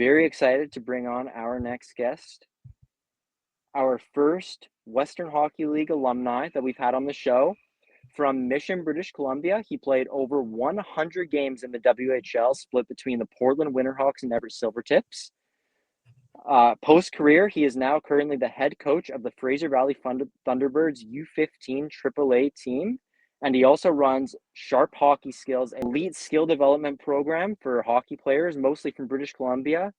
Very excited to bring on our next guest, our first Western Hockey League alumni that we've had on the show. From Mission, British Columbia, he played over 100 games in the WHL, split between the Portland Winterhawks and Everett Silvertips. Post-career, he is now currently the head coach of the Fraser Valley Thunderbirds U15 AAA team, and he also runs Sharp Hockey Skills, an elite skill development program for hockey players, mostly from British Columbia.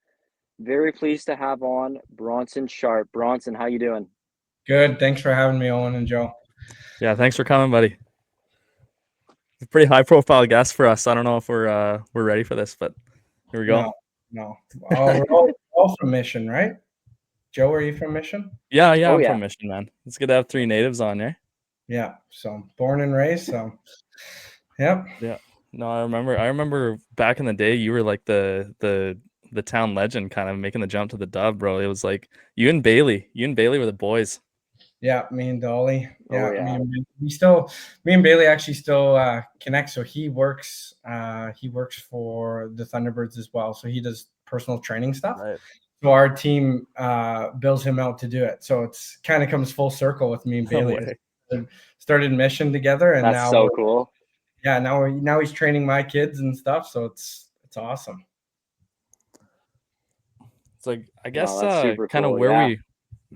Very pleased to have on Bronson Sharp. Bronson, how you doing? Good. Thanks for having me, Owen and Joe. Yeah, thanks for coming, buddy. It's a pretty high-profile guest for us. I don't know if we're ready for this, but here we go. No. We're all from Mission, right? Joe, are you from Mission? Yeah, I'm from Mission, man. It's good to have three natives on there. Yeah. So born and raised. So, yep. Yeah. No, I remember back in the day, you were like the town legend, kind of making the jump to the dub, bro. It was like you and Bailey were the boys. Yeah, me and Dolly. Yeah, me and Bailey actually still connect. So he works for the Thunderbirds as well. So he does personal training stuff. Right. So our team bills him out to do it. So it's kind of comes full circle with me and Bailey. Started Mission together, and that's so cool. Yeah, now he's training my kids and stuff. So it's awesome. It's like, I guess kind of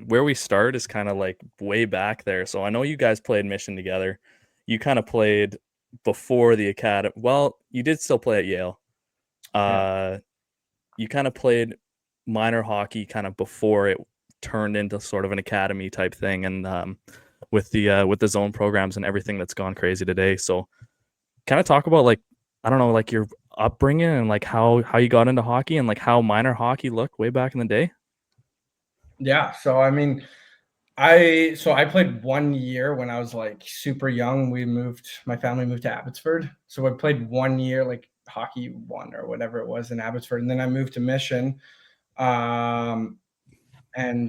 where we start is kind of like way back there. So I know you guys played Mission together. You kind of played before the academy. Well, you did still play at Yale. You kind of played minor hockey kind of before it turned into sort of an academy type thing, and with the zone programs and everything that's gone crazy today. So kind of talk about, like, I don't know, like your upbringing and like how you got into hockey and like how minor hockey looked way back in the day. Yeah. So, I mean, I played 1 year when I was like super young. My family moved to Abbotsford. So I played 1 year, like hockey one or whatever it was in Abbotsford. And then I moved to Mission. And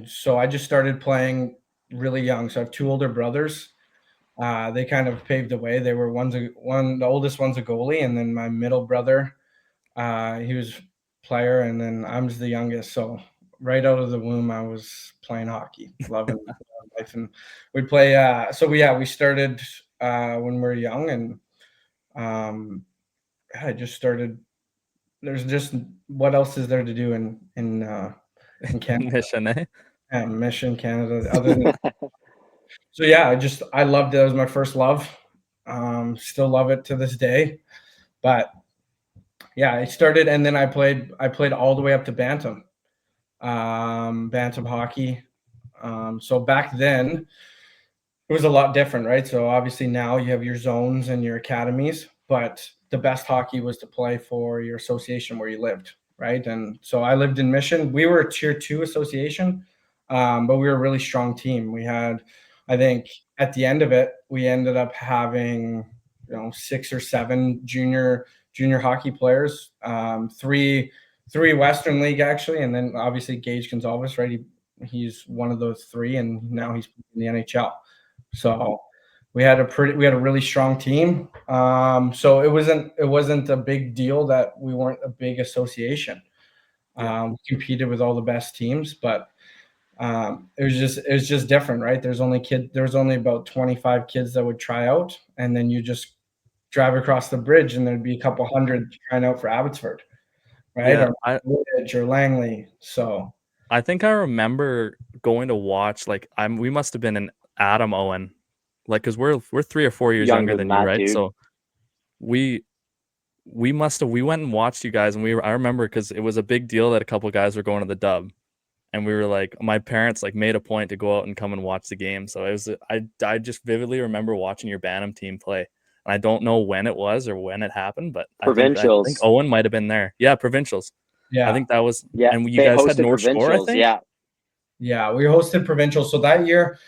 so I just started playing really young. So I have two older brothers. They kind of paved the way. They were the oldest one's a goalie. And then my middle brother, he was player. And then I'm the youngest. So right out of the womb, I was playing hockey, loving life, and we'd play. We started when we were young, and I just started. There's just, what else is there to do in Canada? Mission, eh? Yeah, Mission, Canada. Other than so yeah, I loved it. It was my first love. Still love it to this day, but yeah, I started, and then I played all the way up to bantam. Bantam hockey. So back then it was a lot different, right? So obviously now you have your zones and your academies, but the best hockey was to play for your association where you lived, right? And so I lived in Mission. We were a tier 2 association, but we were a really strong team. We had, I think at the end of it, we ended up having 6 or 7 junior hockey players, three Western League actually, and then obviously Gage Goncalves, right? He's one of those 3, and now he's in the NHL. So we had a really strong team. So it wasn't a big deal that we weren't a big association. We competed with all the best teams, but it was just different, right? There was only about 25 kids that would try out, and then you just drive across the bridge, and there'd be a couple hundred trying out for Abbotsford. Right, yeah, or Langley. So I think I remember going to watch. Like we must have been in Adam Owen, like, because we're 3 or 4 years younger than you, right? Dude. So we went and watched you guys, and I remember because it was a big deal that a couple guys were going to the dub, and we were like, my parents like made a point to go out and come and watch the game. So it was I just vividly remember watching your Bantam team play. I don't know when it was or when it happened, but Provincials. I think Owen might have been there. Yeah, Provincials. Yeah, I think that was. Yeah, and you guys had North Shore, I think. Yeah, we hosted Provincials. So that year,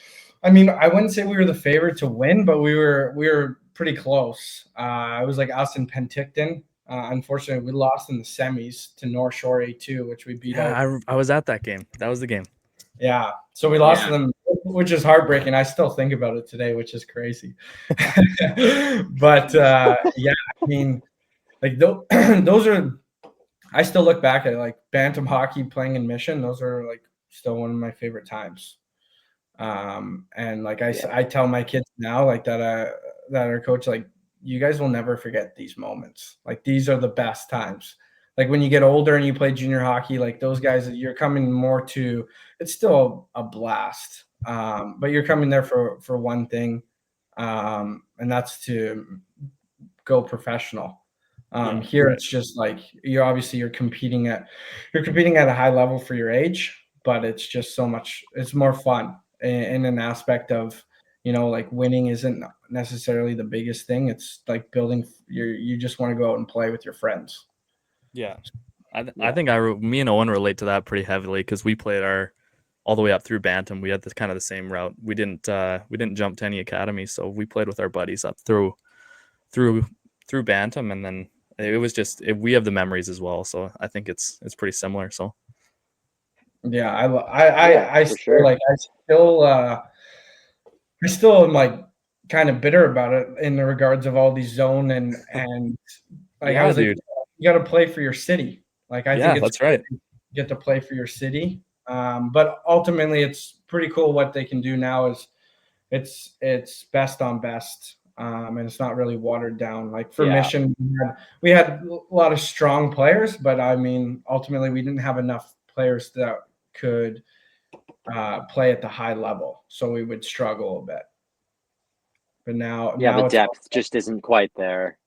I mean, I wouldn't say we were the favorite to win, but we were pretty close. It was like us and Penticton. Unfortunately, we lost in the semis to North Shore A2, which we beat out. I was at that game. That was the game. Yeah, so we lost to them, which is heartbreaking. I still think about it today, which is crazy. But yeah, I mean, like those are I still look back at like bantam hockey playing in Mission. Those are like still one of my favorite times. And like I tell my kids now, like that are coach, like you guys will never forget these moments. Like these are the best times. Like when you get older and you play junior hockey, like those guys, you're coming more to. It's still a blast, but you're coming there for one thing, and that's to go professional. Here it's just like you're competing at a high level for your age, but it's just so much. It's more fun in an aspect of, like winning isn't necessarily the biggest thing. It's like building. You just want to go out and play with your friends. Yeah, I think me and Owen relate to that pretty heavily because we played all the way up through Bantam. We had kind of the same route. We didn't jump to any academy, so we played with our buddies up through Bantam, and then it was just we have the memories as well. So I think it's pretty similar. So yeah, I still sure. like I still am like kind of bitter about it in the regards of all these zone and like I was like, you got to play for your city. Like I think that's right. You get to play for your city, but ultimately it's pretty cool what they can do now. Is it's best on best, and it's not really watered down. Like for Mission, we had a lot of strong players, but I mean ultimately we didn't have enough players that could play at the high level, so we would struggle a bit. But now the depth just isn't quite there.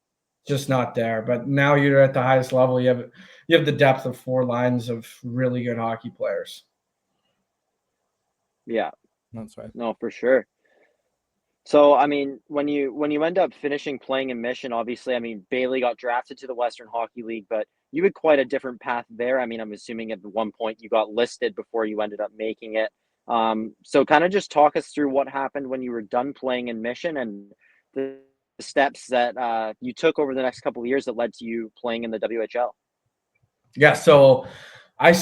Just not there. But now you're at the highest level. You have the depth of 4 lines of really good hockey players. Yeah, that's right. No, for sure. So, I mean, when you end up finishing playing in Mission, obviously, I mean, Bailey got drafted to the Western Hockey League, but you had quite a different path there. I mean, I'm assuming at one point you got listed before you ended up making it. So kind of just talk us through what happened when you were done playing in Mission and the steps that you took over the next couple of years that led to you playing in the WHL. Yeah, so I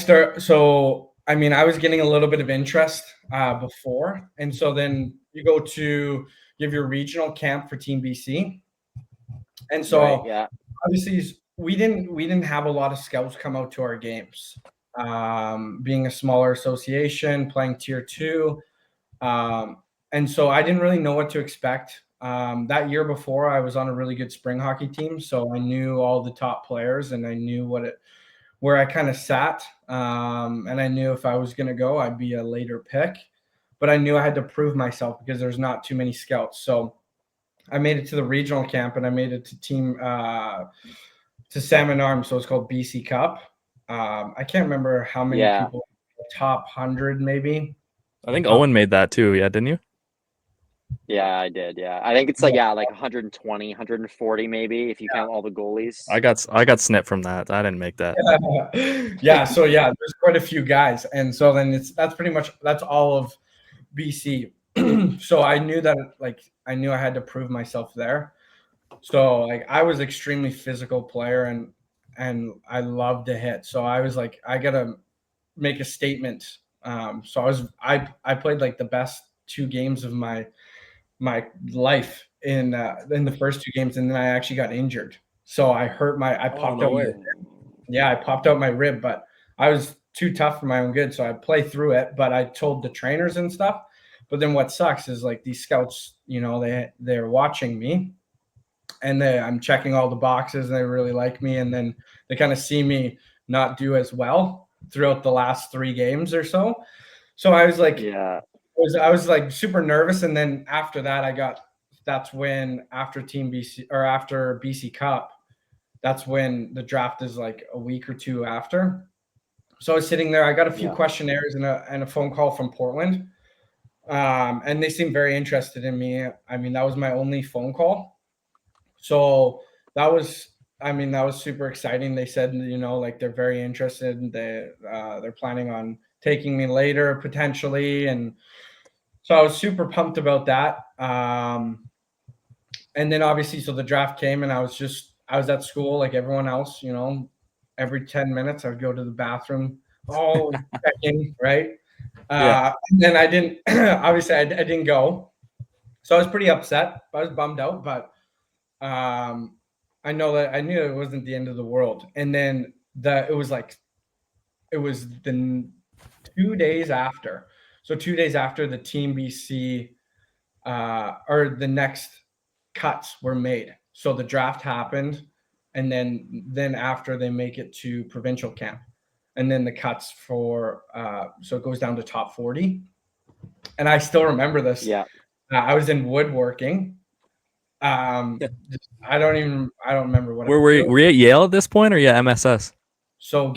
mean, I was getting a little bit of interest before, and so then you have your regional camp for Team BC, and so obviously we didn't have a lot of scouts come out to our games, being a smaller association playing Tier 2, and so I didn't really know what to expect. That year before, I was on a really good spring hockey team, so I knew all the top players and I knew where I kind of sat, and I knew if I was going to go, I'd be a later pick. But I knew I had to prove myself because there's not too many scouts. So I made it to the regional camp, and I made it to Salmon Arms, so it's called BC Cup. I can't remember how many people, top 100 maybe. I think Owen made that too. Yeah, didn't you? Yeah, I did. Yeah, I think it's like 120, 140 maybe if you count all the goalies. I got snipped from that. I didn't make that. So there's quite a few guys, and so then that's all of BC. So I knew I had to prove myself there. So like I was extremely physical player and I loved to hit. So I was like, I gotta make a statement. So I played like the best 2 games of my life in the first 2 games, and then I actually got injured. So I popped out my rib. Yeah, I popped out my rib, but I was too tough for my own good, so I play through it. But I told the trainers and stuff. But then what sucks is like these scouts, they're watching me, and I'm checking all the boxes, and they really like me, and then they kind of see me not do as well throughout the last 3 games or so. So I was like, I was like super nervous, and then after that, that's when after Team BC or after BC Cup, that's when the draft is like a week or 2 after. So I was sitting there. I got a few questionnaires and a phone call from Portland, and they seemed very interested in me. I mean, that was my only phone call, so that was super exciting. They said, like they're very interested, and they're planning on taking me later potentially, and so I was super pumped about that. And then obviously, so the draft came, and I was at school like everyone else, every 10 minutes I would go to the bathroom, checking, right? And then I didn't, obviously I didn't go. So I was pretty upset. I was bummed out, but I knew it wasn't the end of the world. And then it was the 2 days after. So 2 days after the Team BC or the next cuts were made. So the draft happened, and then after they make it to provincial camp, and then the cuts for so it goes down to top 40. And I still remember this. Yeah. I was in woodworking. I don't remember what. Were you at Yale at this point, or MSS? So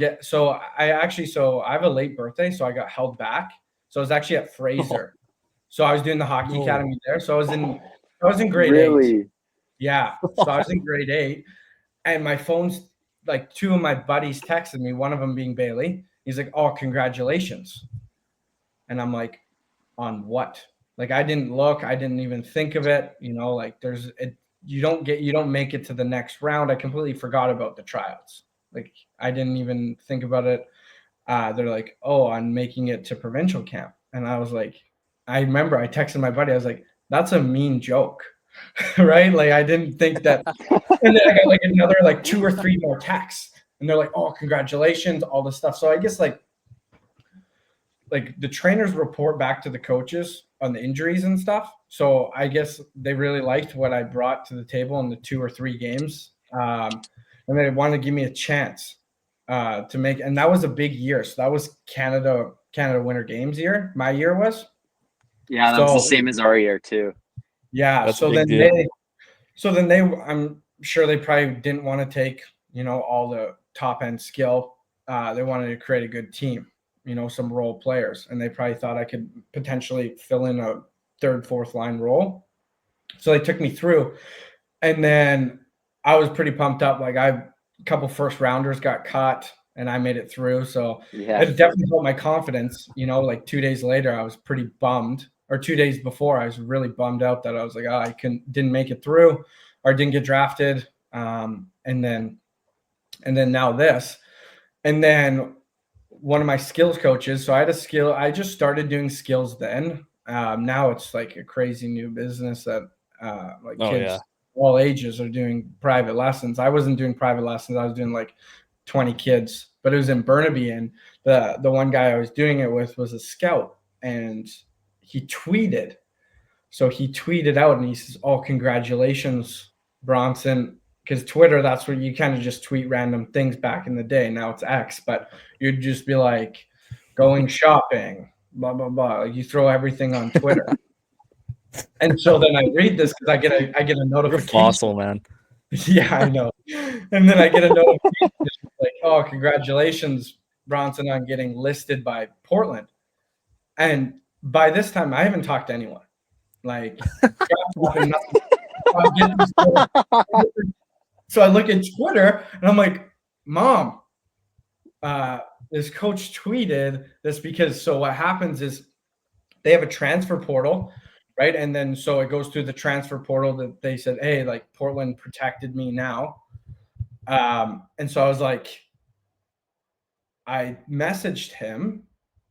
I have a late birthday, so I got held back. So I was actually at Fraser. So I was doing the hockey academy there. So I was in grade 8. Yeah. So I was in grade 8, and my phone's like 2 of my buddies texted me, one of them being Bailey. He's like, "Oh, congratulations." And I'm like, "On what?" Like, I didn't look, I didn't even think of it, like you don't make it to the next round. I completely forgot about the tryouts. Like, I didn't even think about it. They're like, "Oh, I'm making it to provincial camp." And I was like, I remember I texted my buddy, I was like, "That's a mean joke." Right? Like, I didn't think that. And then I got like another like 2 or 3 more texts, and they're like, "Oh, congratulations," all this stuff. So I guess like the trainers report back to the coaches on the injuries and stuff. So I guess they really liked what I brought to the table in the 2 or 3 games. And they wanted to give me a chance to make, and that was a big year. So that was Canada Winter Games year. My year was. Yeah, that's the same as our year too. Yeah. That's so then they, I'm sure they probably didn't want to take, all the top end skill. They wanted to create a good team, some role players, and they probably thought I could potentially fill in a 3rd, 4th line role. So they took me through, and then I was pretty pumped up. Like, a couple first rounders got cut, and I made it through. So it definitely helped my confidence. Like 2 days later, I was pretty bummed, or 2 days before, I was really bummed out that I was like, oh, I didn't make it through, or didn't get drafted. And then now this, and then one of my skills coaches. So I had a skill. I just started doing skills then. Now it's like a crazy new business that kids all ages are doing private lessons. I wasn't doing private lessons. I was doing like 20 kids, but it was in Burnaby, and the one guy I was doing it with was a scout, and he tweeted. So he tweeted out, and he says, "Oh, congratulations, Bronson." Because Twitter, that's where you kind of just tweet random things back in the day. Now it's X, but you'd just be like, going shopping, blah, blah, blah. Like, you throw everything on Twitter. And so then I read this because I get a notification. You're a fossil, man. Yeah, I know. And then I get a notification like, "Oh, congratulations, Bronson, on getting listed by Portland." And by this time, I haven't talked to anyone. Like, so I look at Twitter, and I'm like, "Mom, this coach tweeted this," because so what happens is they have a transfer portal, right? And then so it goes through the transfer portal that they said, "Hey, like, Portland protected me now." And so I was like, I messaged him,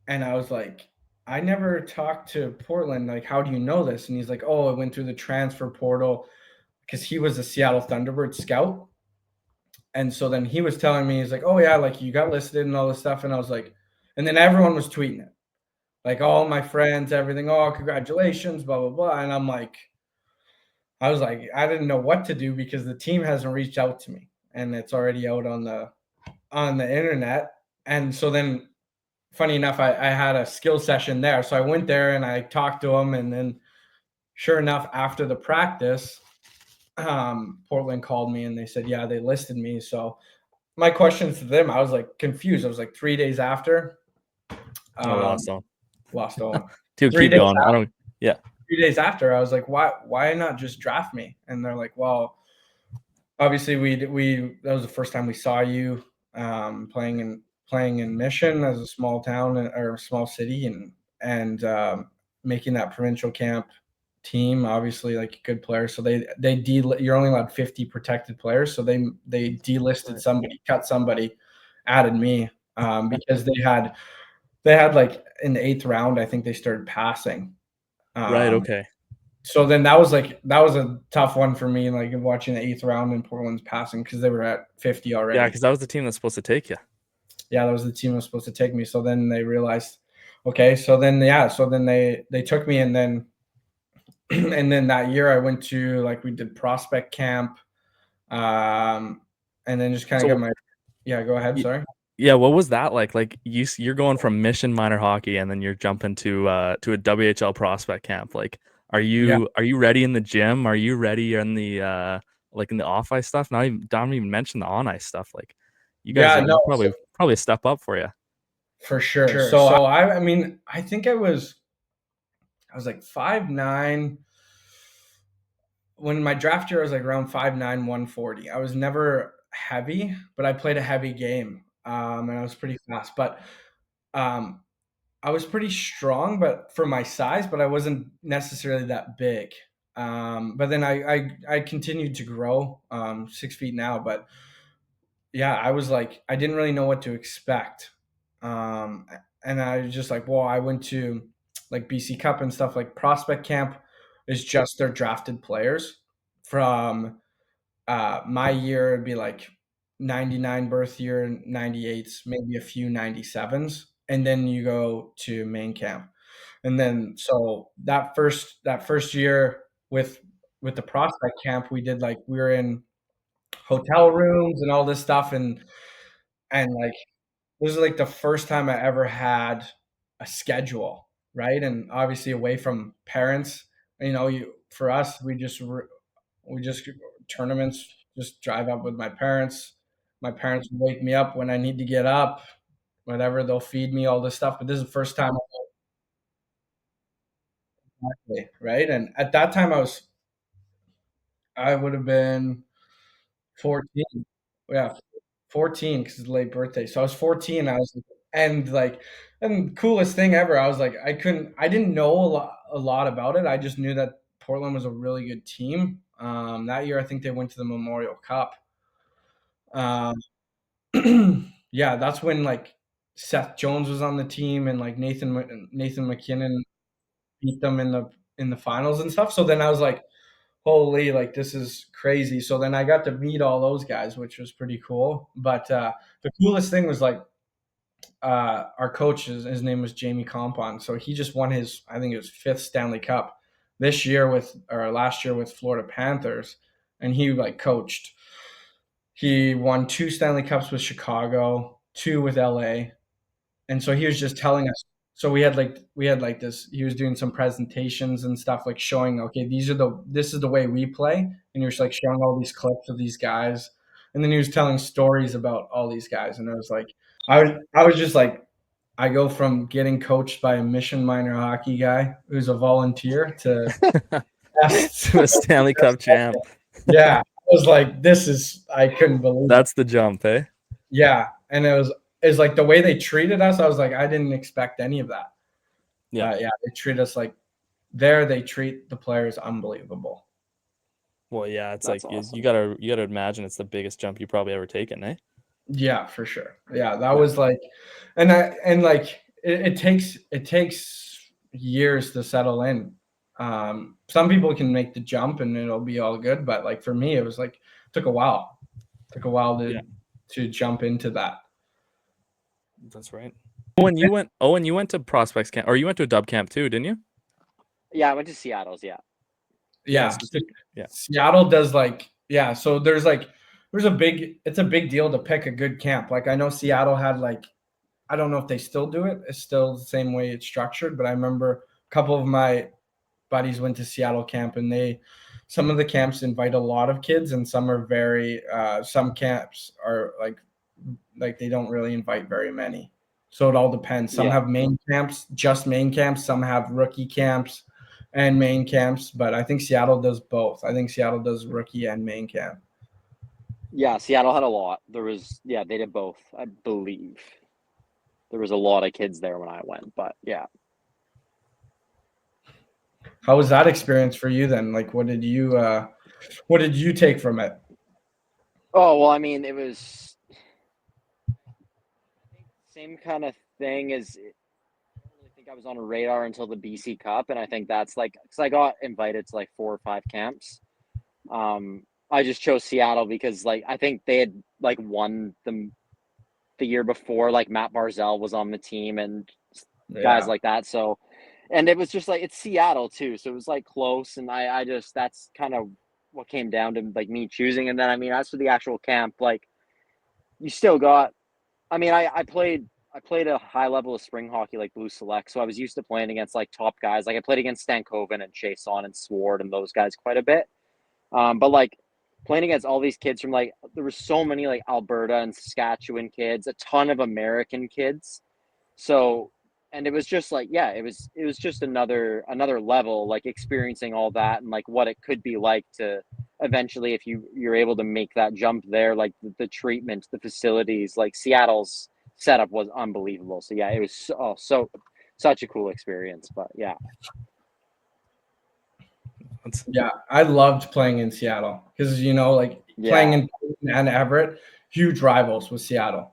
and I was like, "I never talked to Portland. Like, how do you know this?" And he's like, "Oh, it went through the transfer portal," because he was a Seattle Thunderbirds scout. And so then he was telling me, he's like, "Oh yeah, like, you got listed and all this stuff." And I was like, and then everyone was tweeting it. Like, all my friends, everything, "Oh, congratulations, blah, blah, blah." And I was like, I didn't know what to do because the team hasn't reached out to me, and it's already out on the internet. And so then, funny enough, I had a skill session there. So I went there and I talked to them, and then sure enough, after the practice, Portland called me and they said, yeah, they listed me. So my questions to them, I was like confused. I was like 3 days after. Lost on. Dude, keep going. After, 3 days after, I was like, why not just draft me? And they're like, well, obviously that was the first time we saw you playing in Mission as a small town or a small city, and making that provincial camp team, obviously, like, a good player. So you're only allowed 50 protected players. So they delisted somebody, cut somebody, added me, because they had like in the 8th round, I think they started passing. Right. Okay. So then that was a tough one for me, like watching the 8th round in Portland's passing because they were at 50 already. Yeah, because that was the team that's supposed to take you. Yeah, that was the team that was supposed to take me. So then they realized, okay, so then they took me, and then that year I went to, like, we did prospect camp, and then just kind of got my go ahead. Sorry. Yeah, what was that like? Like you're going from Mission minor hockey and then you're jumping to a WHL prospect camp. Like, are you ready in the gym? Are you ready in the like in the off ice stuff? Don't even mention the on ice stuff. Like, you guys are probably a step up for you. For sure. So I mean, I think I was like 5'9". When my draft year, I was like around 5'9", 140. I was never heavy, but I played a heavy game, and I was pretty fast. But I was pretty strong, but for my size, but I wasn't necessarily that big. But then I continued to grow, 6 feet now. But yeah, I was like, I didn't really know what to expect. And I was just like, well, I went to like BC Cup and stuff. Like prospect camp is just their drafted players from my year. It'd be like 99 birth year, 98s, maybe a few 97s. And then you go to main camp. And then, so that first year with the prospect camp, we were in hotel rooms and all this stuff. And like, this is like the first time I ever had a schedule, right? And obviously away from parents, for us, we just tournaments, just drive up with my parents. My parents would wake me up when I need to get up, whatever, they'll feed me all this stuff. But this is the first time, right? And at that time I would have been 14. Yeah, 14 because it's late birthday. So I was 14. I was and coolest thing ever. I was like, I didn't know a lot about it. I just knew that Portland was a really good team. That year, I think they went to the Memorial Cup. Um, yeah, that's when like Seth Jones was on the team, and like Nathan McKinnon beat them in the finals and stuff. So then I was like, holy, like this is crazy. So then I got to meet all those guys, which was pretty cool. But the coolest thing was like our coach, his name was Jamie Compon. So he just won his, I think it was 5th Stanley Cup last year with Florida Panthers, and he like coached. He won 2 Stanley Cups with Chicago, 2 with LA. And so he was just telling us, so we had like this, he was doing some presentations and stuff, like showing, okay, this is the way we play. And he was like showing all these clips of these guys. And then he was telling stories about all these guys. And I was like, I was just like, I go from getting coached by a Mission minor hockey guy who's a volunteer to a Stanley Cup champ. Yeah. I was like, I couldn't believe that's the jump, eh? Yeah. And it's like the way they treated us. I was like, I didn't expect any of that. Yeah. They treat us like they treat the players unbelievable. Well, yeah, it's that's like awesome. you gotta imagine it's the biggest jump you probably ever taken, eh? Yeah, for sure. Yeah, that was like, it takes years to settle in. Some people can make the jump and it'll be all good, but like for me, it was like took a while. To jump into that. That's right. You went to prospects camp, or you went to a dub camp too, didn't you? Yeah, I went to Seattle's. Yeah. Yeah. Seattle does so it's a big deal to pick a good camp. Like I know Seattle had I don't know if they still do it. It's still the same way it's structured, but I remember a couple of my buddies went to Seattle camp, and some of the camps invite a lot of kids, and some are some camps are like they don't really invite very many. So it all depends. Some have main camps, just main camps. Some have rookie camps and main camps, but I think Seattle does both. I think Seattle does rookie and main camp. Yeah, Seattle had a lot. They did both, I believe. There was a lot of kids there when I went, but yeah. How was that experience for you then? Like, what did you take from it? Oh, well, I mean, it was same kind of thing as I don't really think I was on a radar until the BC Cup, and I think that's like because I got invited to like 4 or 5 camps. I just chose Seattle because like I think they had like won the year before. Like Matt Barzell was on the team and guys like that. So, and it was just like it's Seattle too, so it was like close, and I just that's kind of what came down to like me choosing. And then I mean, as for the actual camp, like you still got. I mean, I played a high level of spring hockey, like Blue Select, so I was used to playing against like top guys. Like I played against Stankoven and Chason and Sword and those guys quite a bit. But like playing against all these kids from like there were so many like Alberta and Saskatchewan kids, a ton of American kids. So and it was just like it was just another level, like experiencing all that and like what it could be like to eventually if you're able to make that jump there, like the treatment, the facilities, like Seattle's setup was unbelievable. So it was so such a cool experience. But I loved playing in Seattle because playing in and Everett, huge rivals with Seattle.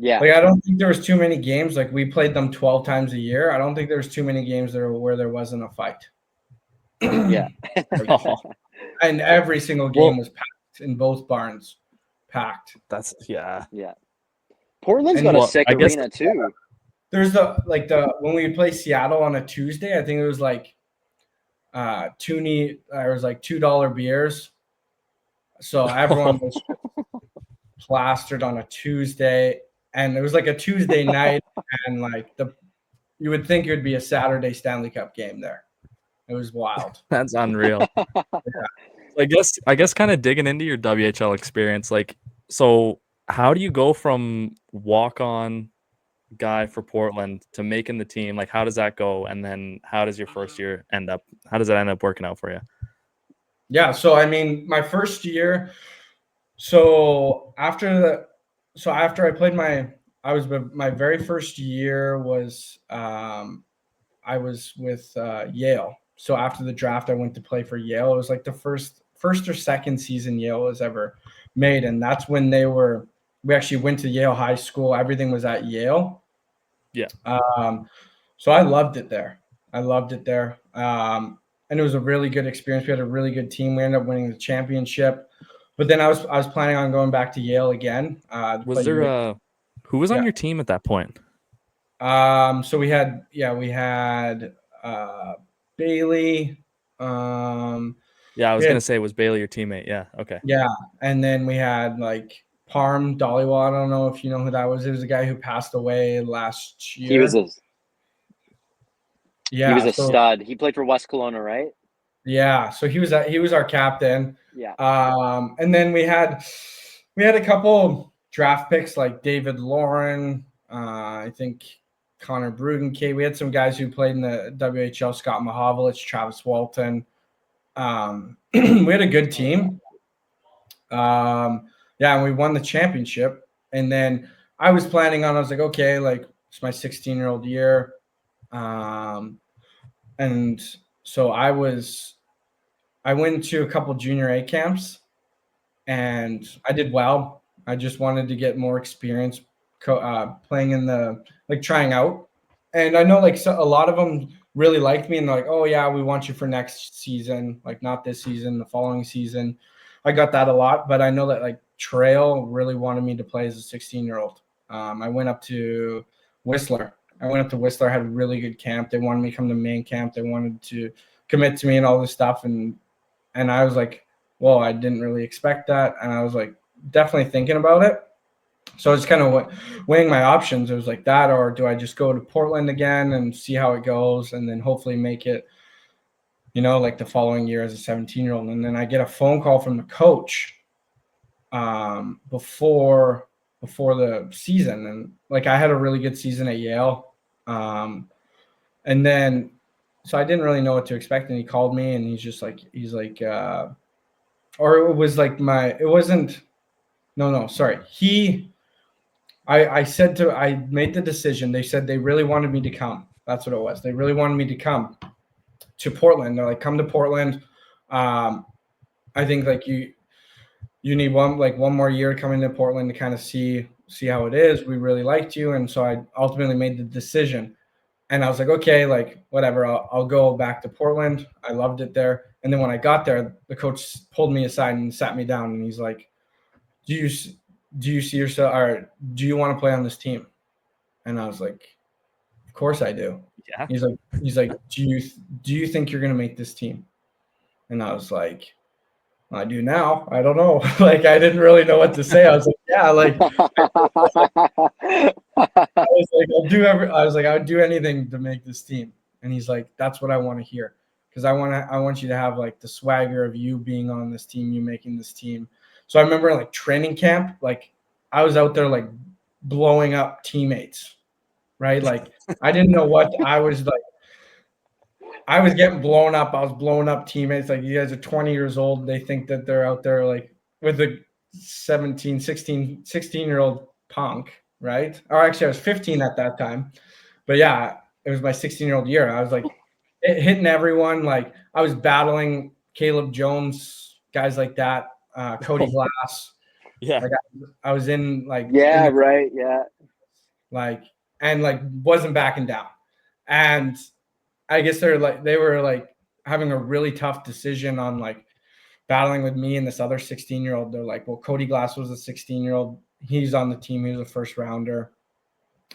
Yeah. Like I don't think there was too many games. Like we played them 12 times a year. I don't think there was too many games where there wasn't a fight. Yeah. And every single game was packed in both barns. Packed. That's Yeah. Portland's got a sick arena too. There's when we play Seattle on a Tuesday, I think it was like there was like $2 beers. So everyone was plastered on a Tuesday. And it was like a Tuesday night, and like you would think it would be a Saturday Stanley Cup game there. It was wild. That's unreal. Yeah. I guess kind of digging into your WHL experience, like, so how do you go from walk-on guy for Portland to making the team? Like, how does that go? And then how does your first year end up? How does that end up working out for you? Yeah. So, I mean, my first year, after I played my very first year was I was with Yale. So after the draft, I went to play for Yale. It was like the first or second season Yale was ever made, and that's when we actually went to Yale High School. Everything was at Yale. Yeah. So I loved it there. And it was a really good experience. We had a really good team. We ended up winning the championship. But then I was planning on going back to Yale again. Was there who was on your team at that point? So we had Bailey. I was gonna say, was Bailey your teammate? Yeah. Okay. Yeah, and then we had like Parm Dhaliwal. I don't know if you know who that was. It was a guy who passed away last year. He was a stud. He played for West Kelowna, right? Yeah, so he was our captain. Yeah. And then we had a couple draft picks like David Lauren, I think Connor Brudenkay. We had some guys who played in the WHL, Scott Mahovlich, Travis Walton. We had a good team. And we won the championship. And then I was like, okay, like it's my 16-year-old year. And so I went to a couple junior A camps and I did well. I just wanted to get more experience playing in trying out. And I know a lot of them really liked me and they're like, oh yeah, we want you for next season, like not this season, the following season. I got that a lot, but I know that Trail really wanted me to play as a 16-year-old. I went up to Whistler. I had a really good camp. They wanted me to come to main camp. They wanted to commit to me and all this stuff. And I was like, well, I didn't really expect that. And I was like, definitely thinking about it. So I was kind of weighing my options. It was like that, or do I just go to Portland again and see how it goes and then hopefully make it, the following year as a 17-year-old. And then I get a phone call from the coach before the season. And I had a really good season at Yale. And then, so I didn't really know what to expect. And he called me and I made the decision. They said they really wanted me to come. That's what it was. They really wanted me to come to Portland. They're like, come to Portland. I think you need one more year coming to Portland to kind of see how it is. We really liked you. And so I ultimately made the decision. And I was like, okay, like whatever, I'll go back to Portland. I loved it there. And then when I got there, the coach pulled me aside and sat me down, and he's like, do you see yourself, or do you want to play on this team? And I was like, of course I do. Yeah. He's like, do you think you're going to make this team? And I was like, I do now. I don't know. Like, I didn't really know what to say. I was like, yeah, like, I would do anything to make this team. And he's like, that's what I want to hear. Because I want you to have like the swagger of you being on this team, you making this team. So I remember like training camp, like I was out there like blowing up teammates, right? Like I didn't know what I was like. I was getting blown up. I was blowing up teammates. Like, you guys are 20 years old. They think that they're out there like with a 16-year-old punk, right? Or actually, I was 15 at that time. But yeah, it was my 16-year-old year. I was like hitting everyone. Like, I was battling Caleb Jones, guys like that, Cody Glass. Yeah. Like, I was in like. Yeah, right. Yeah. Like, and like wasn't backing down. And I guess they were like having a really tough decision on like battling with me and this other 16-year-old. They're like, well, Cody Glass was a 16-year-old. He's on the team. He was a first rounder,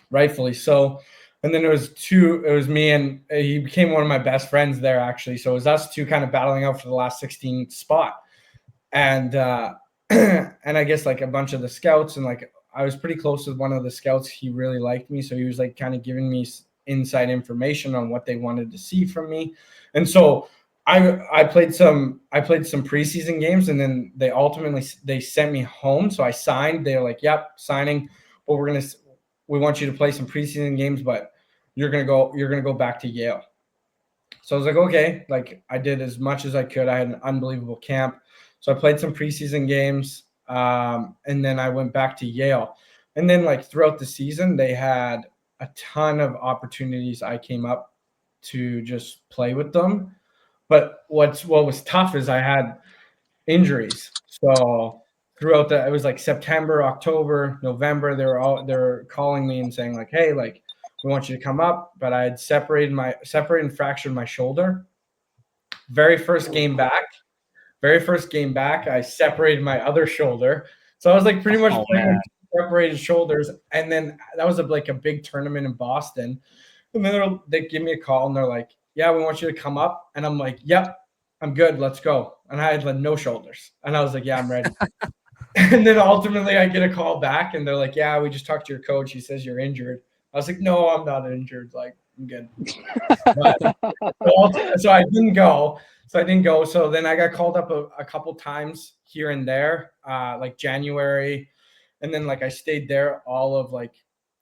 rightfully so. And then it was me, and he became one of my best friends there, actually. So it was us two kind of battling out for the last 16 spot. And, and I guess like a bunch of the scouts, and like I was pretty close with one of the scouts. He really liked me. So he was like kind of giving me inside information on what they wanted to see from me. And so I played some preseason games, and then they sent me home. So I signed. They were like, yep, signing. But we want you to play some preseason games, but you're going to go back to Yale. So I was like, okay, like I did as much as I could. I had an unbelievable camp. So I played some preseason games. And then I went back to Yale. And then like throughout the season, they had a ton of opportunities. I came up to just play with them. But what was tough is I had injuries. So throughout it was like September, October, November, they're calling me and saying like, hey, like we want you to come up. But I had separated and fractured my shoulder. Very first game back, I separated my other shoulder. So I was like pretty much playing separated shoulders. And then that was like a big tournament in Boston. And then they give me a call and they're like, yeah, we want you to come up. And I'm like, yep, I'm good. Let's go. And I had like no shoulders. And I was like, yeah, I'm ready. And then ultimately I get a call back and they're like, yeah, we just talked to your coach. He says you're injured. I was like, no, I'm not injured. Like, I'm good. So I didn't go. So then I got called up a couple times here and there, like January. And then like I stayed there all of like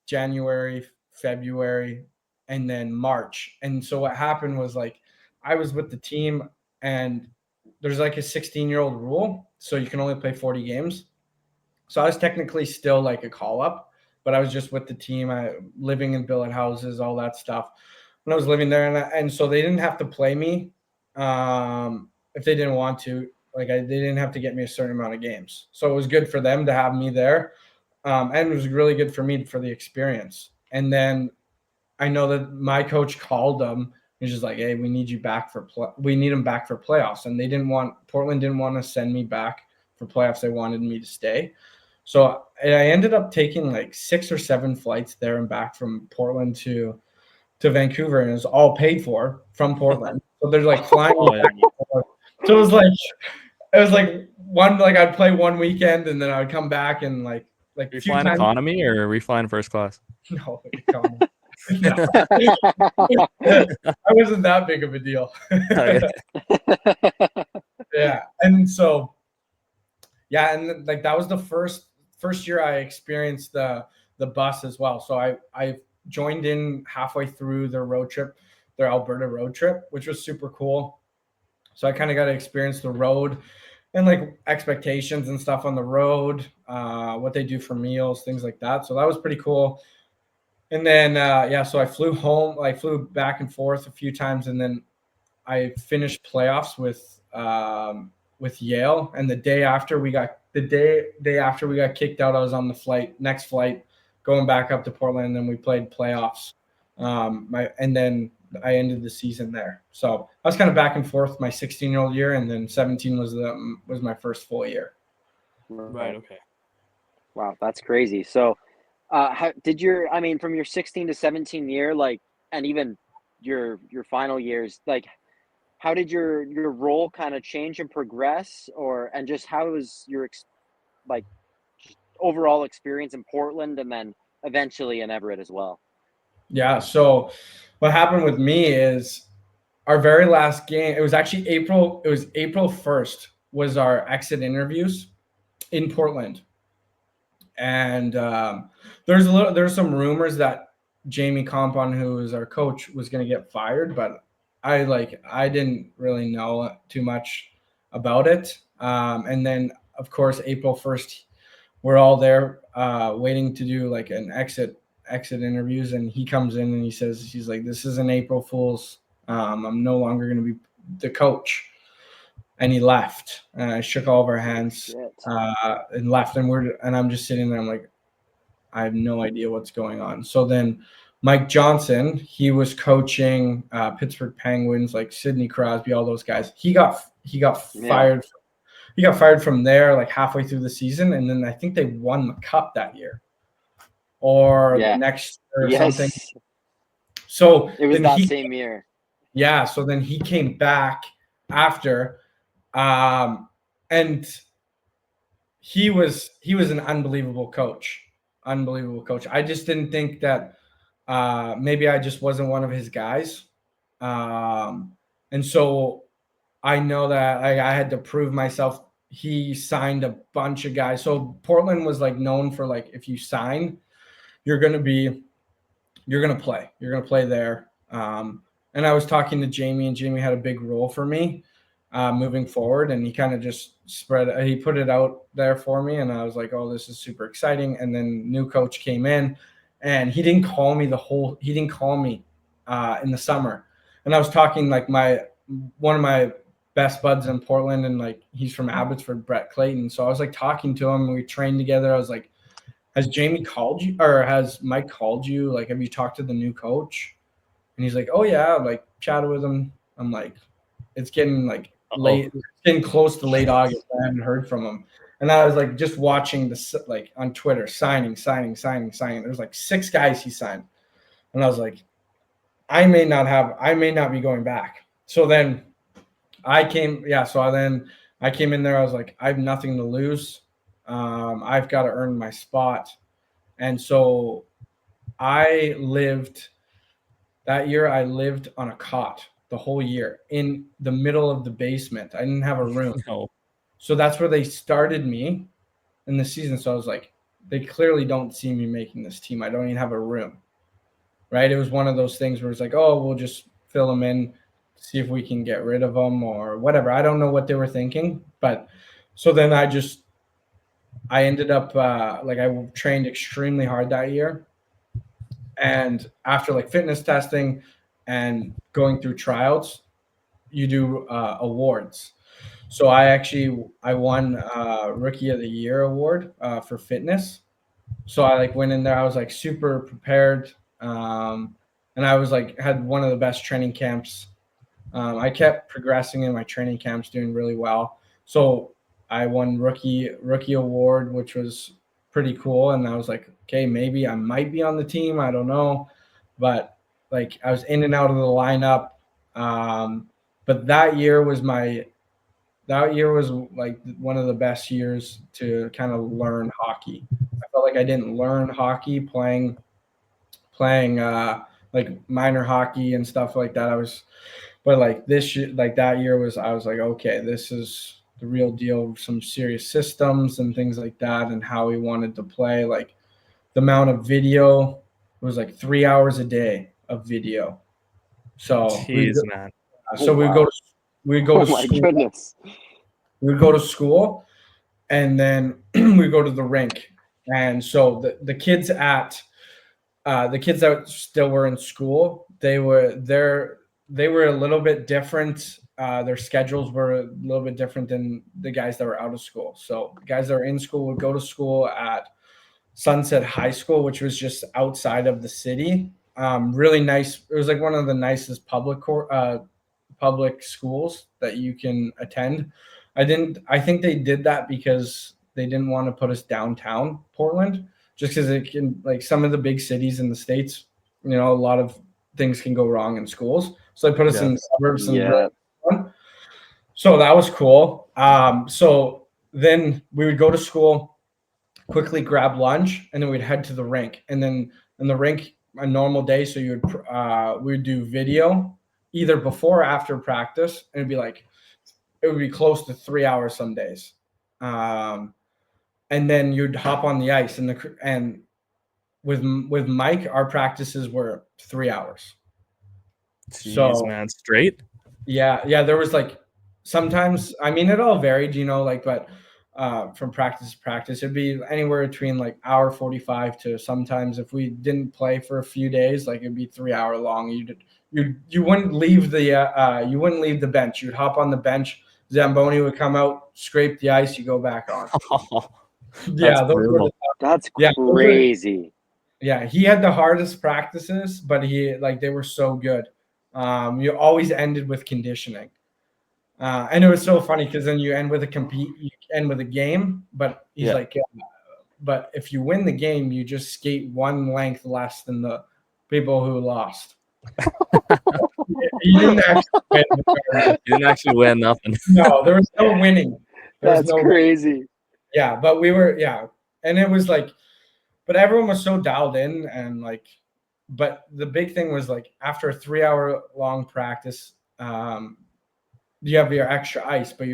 January, February, and then March. And so what happened was like I was with the team, and there's like a 16-year-old rule. So you can only play 40 games. So I was technically still like a call up, but I was just with the team, living in billet houses, all that stuff. When I was living there, and so they didn't have to play me if they didn't want to. Like they didn't have to get me a certain amount of games. So it was good for them to have me there. And it was really good for me for the experience. And then I know that my coach called them. He's just like, hey, we need you back we need him back for playoffs. And Portland didn't want to send me back for playoffs. They wanted me to stay. So I ended up taking like 6 or 7 flights there and back from Portland to Vancouver, and it was all paid for from Portland. So they're like flying me back and forth. So it was like one, like I'd play one weekend and then I would come back and like are you flying economy or are we flying first class? No, economy. No. I wasn't that big of a deal. Yeah. And so, yeah. And like, that was the first year I experienced the bus as well. So I joined in halfway through their Alberta road trip, which was super cool. So I kind of got to experience the road and like expectations and stuff on the road, what they do for meals, things like that. So that was pretty cool. And then, so I flew home, I flew back and forth a few times, and then I finished playoffs with Yale. And the day after we got kicked out, I was on the next flight, going back up to Portland, and then we played playoffs And then I ended the season there. So I was kind of back and forth my 16-year-old year, and then 17 was my first full year. Right. Okay. Wow, that's crazy. So, how did from your 16 to 17 year, like, and even your final years, like, how did your role kind of change and progress, and just how was your like overall experience in Portland and then eventually in Everett as well? Yeah. So what happened with me is our very last game, it was April 1st was our exit interviews in Portland. And there's some rumors that Jamie Compon, who is our coach, was going to get fired, but I didn't really know too much about it. And then of course April 1st, we're all there waiting to do like an exit interviews, and he comes in and he's like, "This is an April Fool's. I'm no longer going to be the coach." And he left. And I shook all of our hands and left. And I'm just sitting there. I'm like, I have no idea what's going on. So then Mike Juulsen, he was coaching Pittsburgh Penguins, like Sidney Crosby, all those guys. He got fired. He got fired from there like halfway through the season, and then I think they won the cup that year or the next year or something. So it was that same year. Yeah. So then he came back after. And he was an unbelievable coach. I just didn't think that maybe I just wasn't one of his guys. And so I know that I had to prove myself. He signed a bunch of guys. So Portland was like known for like, if you sign, you're going to play there. And I was talking to Jamie, and Jamie had a big role for me moving forward, and he kind of just he put it out there for me, and I was like, oh, this is super exciting. And then new coach came in, and he didn't call me in the summer. And I was talking like one of my best buds in Portland, and like he's from Abbotsford, Brett Clayton. So I was like talking to him, and we trained together. I was like, has Jamie called you, or has Mike called you? Like, have you talked to the new coach? And he's like, oh yeah, like chatted with him. I'm like, it's getting like late, it's getting close to late August. I haven't heard from him. And I was like just watching this like on Twitter, signing. There's like 6 guys he signed. And I was like, I may not be going back. So then I came in there. I was like, I have nothing to lose. I've got to earn my spot. And so that year I lived on a cot the whole year in the middle of the basement. I didn't have a room. No. So that's where they started me in the season. So I was like, they clearly don't see me making this team. I don't even have a room. Right? It was one of those things where it's like, oh, we'll just fill them in, see if we can get rid of them or whatever. I don't know what they were thinking. But so then I ended up I trained extremely hard that year. And after like fitness testing and going through tryouts, you do awards. So I won Rookie of the Year award for fitness. So I like went in there. I was like super prepared, and I was like had one of the best training camps. I kept progressing in my training camps, doing really well. So I won rookie award, which was pretty cool. And I was like, okay, maybe I might be on the team. I don't know, but like I was in and out of the lineup. But that year was like one of the best years to kind of learn hockey. I felt like I didn't learn hockey playing like minor hockey and stuff like that. But like this year, like that year I was like, okay, this is the real deal. Some serious systems and things like that, and how we wanted to play. Like the amount of video, it was like 3 hours a day of video. So Jeez, man. So we'd go to school. Goodness. We'd go to school, and then we go to the rink. And so the kids that still were in school, they were a little bit different. Their schedules were a little bit different than the guys that were out of school. So the guys that were in school would go to school at Sunset High School, which was just outside of the city. really nice. It was like one of the nicest public schools that you can attend. I think they did that because they didn't want to put us downtown Portland, just because it can, like, some of the big cities in the States, a lot of things can go wrong in schools. So they put us in the suburbs. So that was cool. So then we would go to school, quickly grab lunch, and then we'd head to the rink. And then in the rink, a normal day, so we would do video either before or after practice, and it would be close to 3 hours some days. And then you'd hop on the ice, and with Mike, our practices were 3 hours. Jeez, man, straight? Yeah, there was sometimes, I mean, it all varied, but from practice to practice, it'd be anywhere between hour 45 to, sometimes if we didn't play for a few days, it'd be 3 hour long. You wouldn't leave the bench. You'd hop on the bench. Zamboni would come out, scrape the ice, you go back on. That's crazy. He had the hardest practices, but they were so good. You always ended with conditioning. And it was so funny because then you end with a game, but he's but if you win the game, you just skate one length less than the people who lost. You didn't actually win nothing. No, there was no winning. That's crazy. Yeah, but we were, and it was but everyone was so dialed in, and but the big thing was after a 3 hour long practice, you have your extra ice, but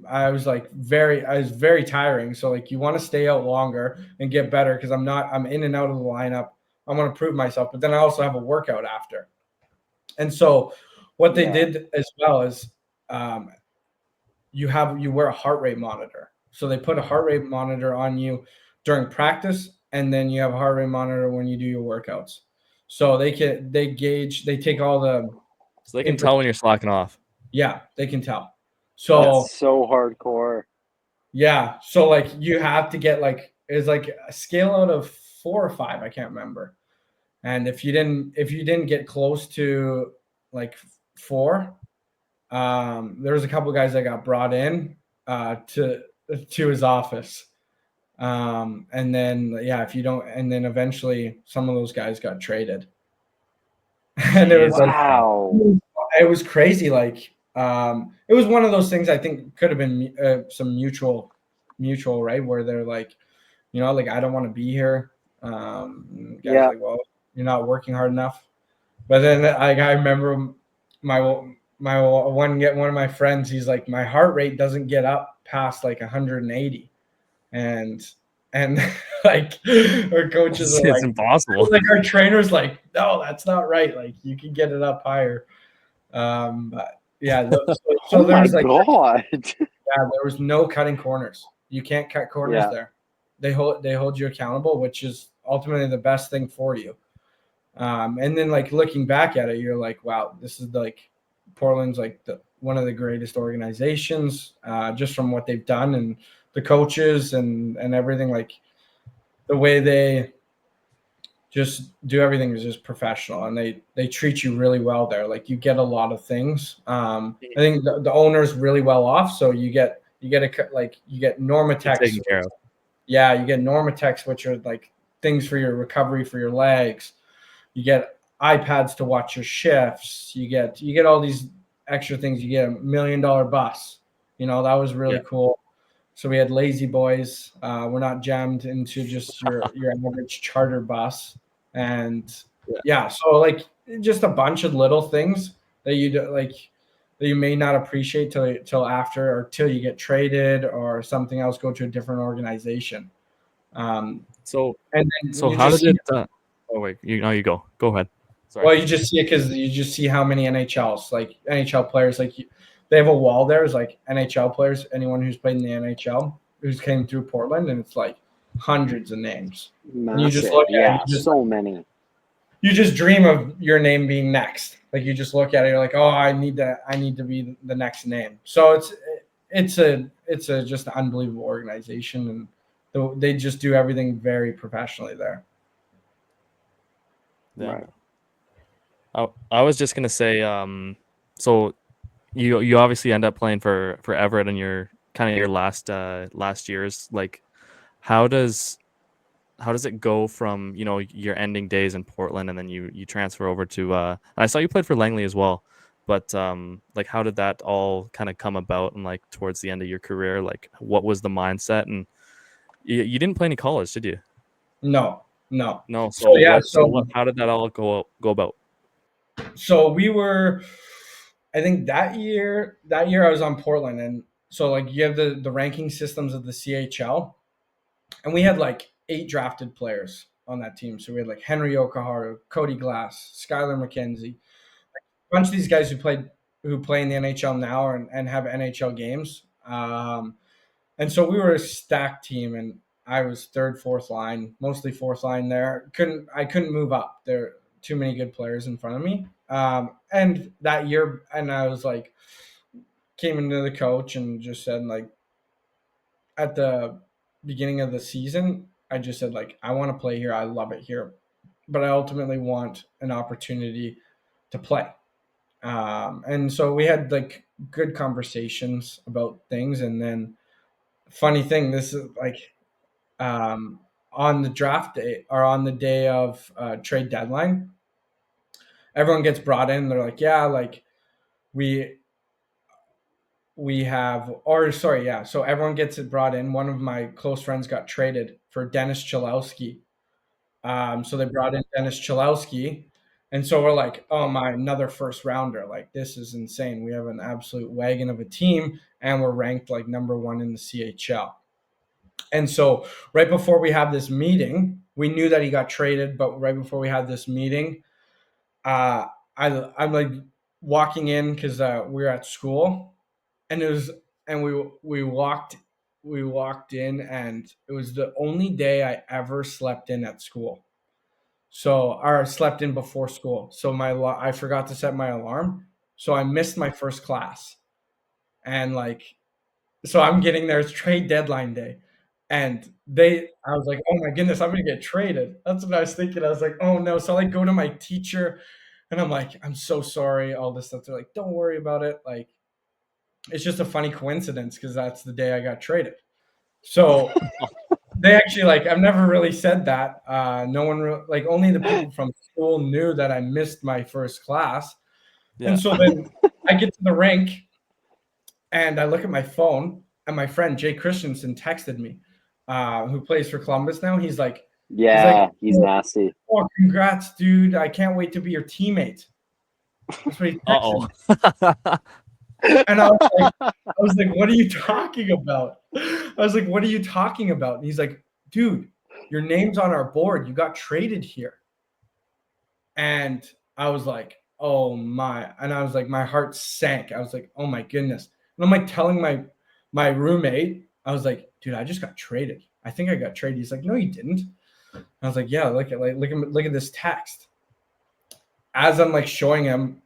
I was very tiring. So you want to stay out longer and get better, because I'm in and out of the lineup. I want to prove myself, but then I also have a workout after. And so what they did as well is you wear a heart rate monitor. So they put a heart rate monitor on you during practice, and then you have a heart rate monitor when you do your workouts. So they take all the. So they can tell when you're slacking off. Yeah, they can tell. So that's so hardcore. Yeah. So you have to get it's a scale out of 4 or 5, I can't remember. And if you didn't get close to 4, there was a couple of guys that got brought in to his office. And then if you don't, and then eventually some of those guys got traded. And it was it was crazy. It was one of those things I think could have been some mutual, right? Where they're I don't want to be here. Guys well, you're not working hard enough. But then I remember one of my friends, he's my heart rate doesn't get up past 180. And our coaches are it's impossible. Our trainer's no, that's not right. You can get it up higher. But so there was God. There was no cutting corners. You can't cut corners there. They hold you accountable, which is ultimately the best thing for you. And then looking back at it, you're wow, this is Portland's one of the greatest organizations, just from what they've done, and the coaches and everything, the way they just do everything is just professional, and they treat you really well there. You get a lot of things. I think the owner's really well off, so you get Normatex taken care of. Yeah, you get Normatex, which are things for your recovery for your legs. You get iPads to watch your shifts. You get all these extra things. You get $1 million bus. That was really cool. So we had lazy boys. We're not jammed into just your average charter bus. And so just a bunch of little things that you may not appreciate till after, or till you get traded or something else, go to a different organization. How did it? Oh wait, you go. Go ahead. Sorry. Well, you just see it because you just see how many NHL players they have a wall there is NHL players, anyone who's played in the NHL who's came through Portland, and it's hundreds of names. You just look at it, so many. You just dream of your name being next. You just look at it, you're oh, I need to be the next name. So it's just an unbelievable organization, and they just do everything very professionally there. Right. I was just gonna say, so you obviously end up playing for Everett in your kind of your last years. Like, how does it go from, you know, your ending days in Portland and then you transfer over to I saw you played for Langley as well, but like, how did that all kind of come about, and like towards the end of your career, like what was the mindset? And you didn't play any college, did you? No. No. So yeah, How did that all go about? so we were, I think that year I was on Portland, and so like you have the ranking systems of the CHL, and we had like 8 drafted players on that team. So we had like Henry Okaharu, Cody Glass, Skylar McKenzie, a bunch of these guys who play in the NHL now and have NHL games. And so we were a stacked team, and I was third, fourth line, mostly fourth line there. I couldn't move up. There are too many good players in front of me. And that year, and I was like, came into the coach and just said, like, at the beginning of the season, I just said, like, I want to play here. I love it here, but I ultimately want an opportunity to play. And so we had like good conversations about things. And then, funny thing, this is like, on the draft day or on the day of trade deadline, everyone gets brought in. They're like, yeah, like we have, or sorry, yeah. So everyone gets it brought in. One of my close friends got traded for Dennis Chalowski. So they brought in Dennis Chalowski. And so we're like, oh my, another first rounder. Like, this is insane. We have an absolute wagon of a team, and we're ranked like number 1 in the CHL. And so right before we have this meeting, we knew that he got traded, but right before we had this meeting, I'm like walking in because we were at school, and we walked in, and it was the only day I ever slept in at school. So, or slept in before school. So I forgot to set my alarm, so I missed my first class, and like, so I'm getting there. It's trade deadline day, and I was like, oh my goodness, I'm gonna get traded. That's what I was thinking. I was like, oh no. So I go to my teacher, and I'm like, I'm so sorry, all this stuff. They're like, don't worry about it. Like, it's just a funny coincidence because that's the day I got traded. So they actually, like, I've never really said that. No one like, only the people from school knew that I missed my first class. Yeah. And so then I get to the rink, and I look at my phone, and my friend Jay Christensen texted me, who plays for Columbus now. He's like, he's nasty. Oh, congrats, dude! I can't wait to be your teammate. That's what he texted me. And I was like, what are you talking about? I was like, what are you talking about? And he's like, dude, your name's on our board. You got traded here. And I was like, oh my. And I was like, my heart sank. I was like, oh my goodness. And I'm like telling my roommate, I was like, dude, I just got traded. I think I got traded. He's like, no, you didn't. I was like, yeah, look at this text. As I'm like showing him,